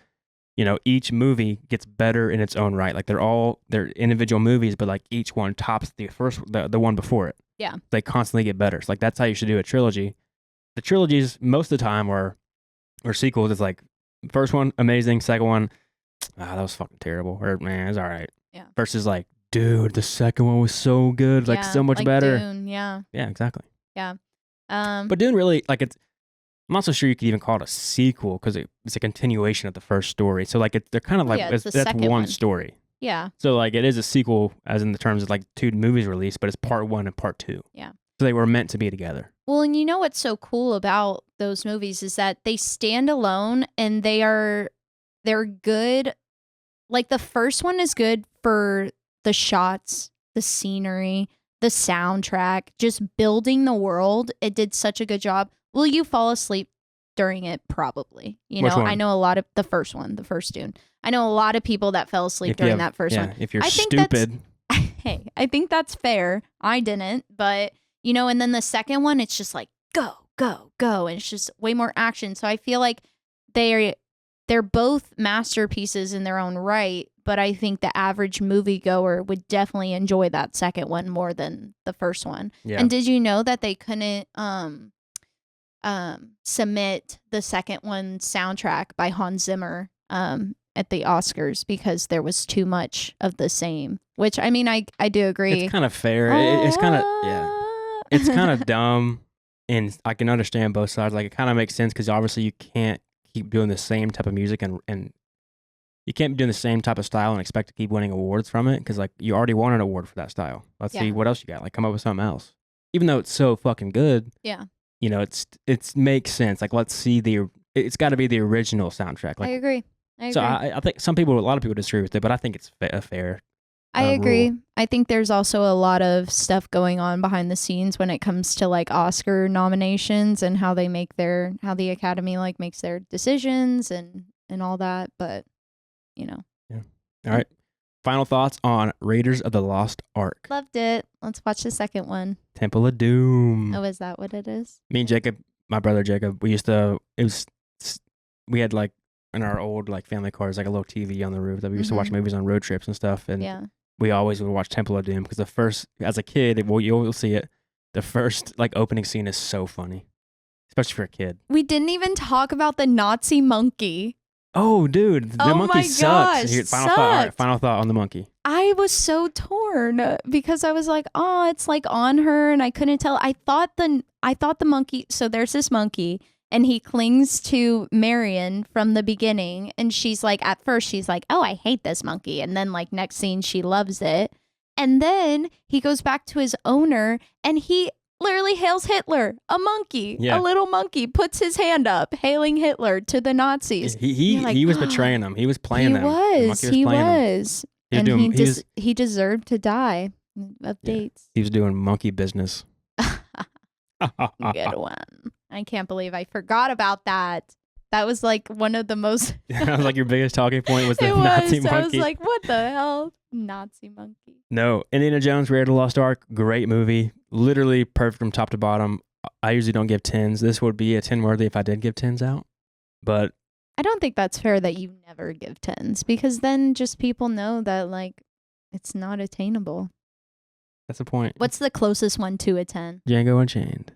each movie gets better in its own right. Like they're individual movies, but like each one tops the first, the one before it. Yeah. They constantly get better. So like that's how you should do a trilogy. The trilogies most of the time or sequels. It's like first one amazing, second one, that was fucking terrible, or man, it's all right. Yeah. Versus like, dude, the second one was so good, like so much better. Dune, yeah. Yeah, exactly. Yeah. But Dune really, like, I'm not so sure you could even call it a sequel because it's a continuation of the first story. So like they're kind of like that's one story. Yeah. So like it is a sequel as in the terms of like 2 movies released, but it's part 1 and part 2. Yeah. So they were meant to be together. Well, and what's so cool about those movies is that they stand alone and they're good. Like the first one is good for the shots, the scenery, the soundtrack, just building the world. It did such a good job. Will you fall asleep during it? Probably. Which one? I know a lot of the first Dune. I know a lot of people that fell asleep during that first one. If you're stupid. Hey, I think that's fair. I didn't, but and then the second one, it's just like go, go, go, and it's just way more action. So I feel like they're both masterpieces in their own right, but I think the average moviegoer would definitely enjoy that second one more than the first one. Yeah. And did you know that they couldn't submit the second one soundtrack by Hans Zimmer at the Oscars because there was too much of the same? Which, I mean, I do agree. It's kind of fair. It's kind of, yeah. It's kind of dumb, and I can understand both sides. Like, it kind of makes sense because obviously you can't keep doing the same type of music and you can't be doing the same type of style and expect to keep winning awards from it because like you already won an award for that style. Let's see what else you got. Like come up with something else. Even though it's so fucking good. Yeah. It's makes sense. Like let's see it's got to be the original soundtrack. Like, I agree. So I think a lot of people disagree with it, but I think it's a fair. I agree. Rule. I think there's also a lot of stuff going on behind the scenes when it comes to like Oscar nominations and how how the Academy like makes their decisions and all that. But, Yeah. All right. Final thoughts on Raiders of the Lost Ark. Loved it. Let's watch the second one. Temple of Doom. Oh, is that what it is? Me and Jacob, my brother Jacob, we had like in our old like family cars, like a little TV on the roof that we used to watch movies on road trips and stuff. And we always would watch Temple of Doom because the first, as a kid, you'll see it. The first like opening scene is so funny, especially for a kid. We didn't even talk about the Nazi monkey. Oh, dude, the monkey sucks. Here, final thought on the monkey. I was so torn because I was like, oh, it's like on her, and I couldn't tell. I thought the monkey. So there's this monkey. And he clings to Marion from the beginning. And she's like, at first, she's like, oh, I hate this monkey. And then, like, next scene, she loves it. And then he goes back to his owner and he literally hails Hitler, a monkey, a little monkey, puts his hand up, hailing Hitler to the Nazis. He was betraying them. He was playing them. He was. And he deserved to die. Updates. He was doing monkey business. Good one. I can't believe I forgot about that. That was like one of the most. That was like your biggest talking point was the Nazi monkey. I was like, what the hell? Nazi monkey. No. Indiana Jones, Raiders of the Lost Ark, great movie. Literally perfect from top to bottom. I usually don't give 10s. This would be a 10 worthy if I did give 10s out. But I don't think that's fair that you never give 10s because then just people know that like it's not attainable. That's the point. What's the closest one to a 10? Django Unchained.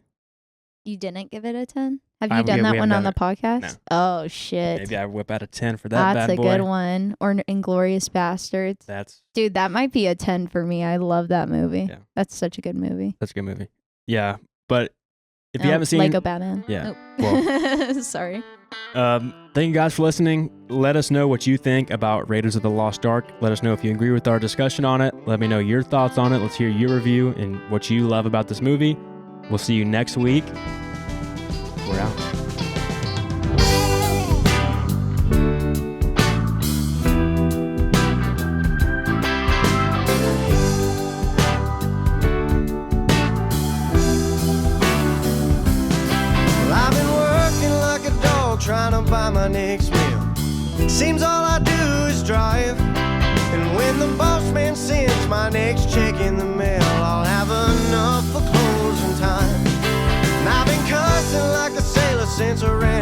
You didn't give it a 10? Have you done that one on the podcast? No. Oh, shit. Maybe I whip out a 10 for that That's bad boy. That's a good one. Or Inglourious Bastards. Dude, that might be a 10 for me. I love that movie. Yeah. That's such a good movie. That's a good movie. Yeah. But if you haven't seen... Lego Batman. Yeah. Nope. Well, sorry. Thank you guys for listening. Let us know what you think about Raiders of the Lost Ark. Let us know if you agree with our discussion on it. Let me know your thoughts on it. Let's hear your review and what you love about this movie. We'll see you next week. We're out. buy my next meal. Seems all I do is drive. And when the boss man sends my next check in the mail, I'll have enough for closing time. And I've been cussing like a sailor since around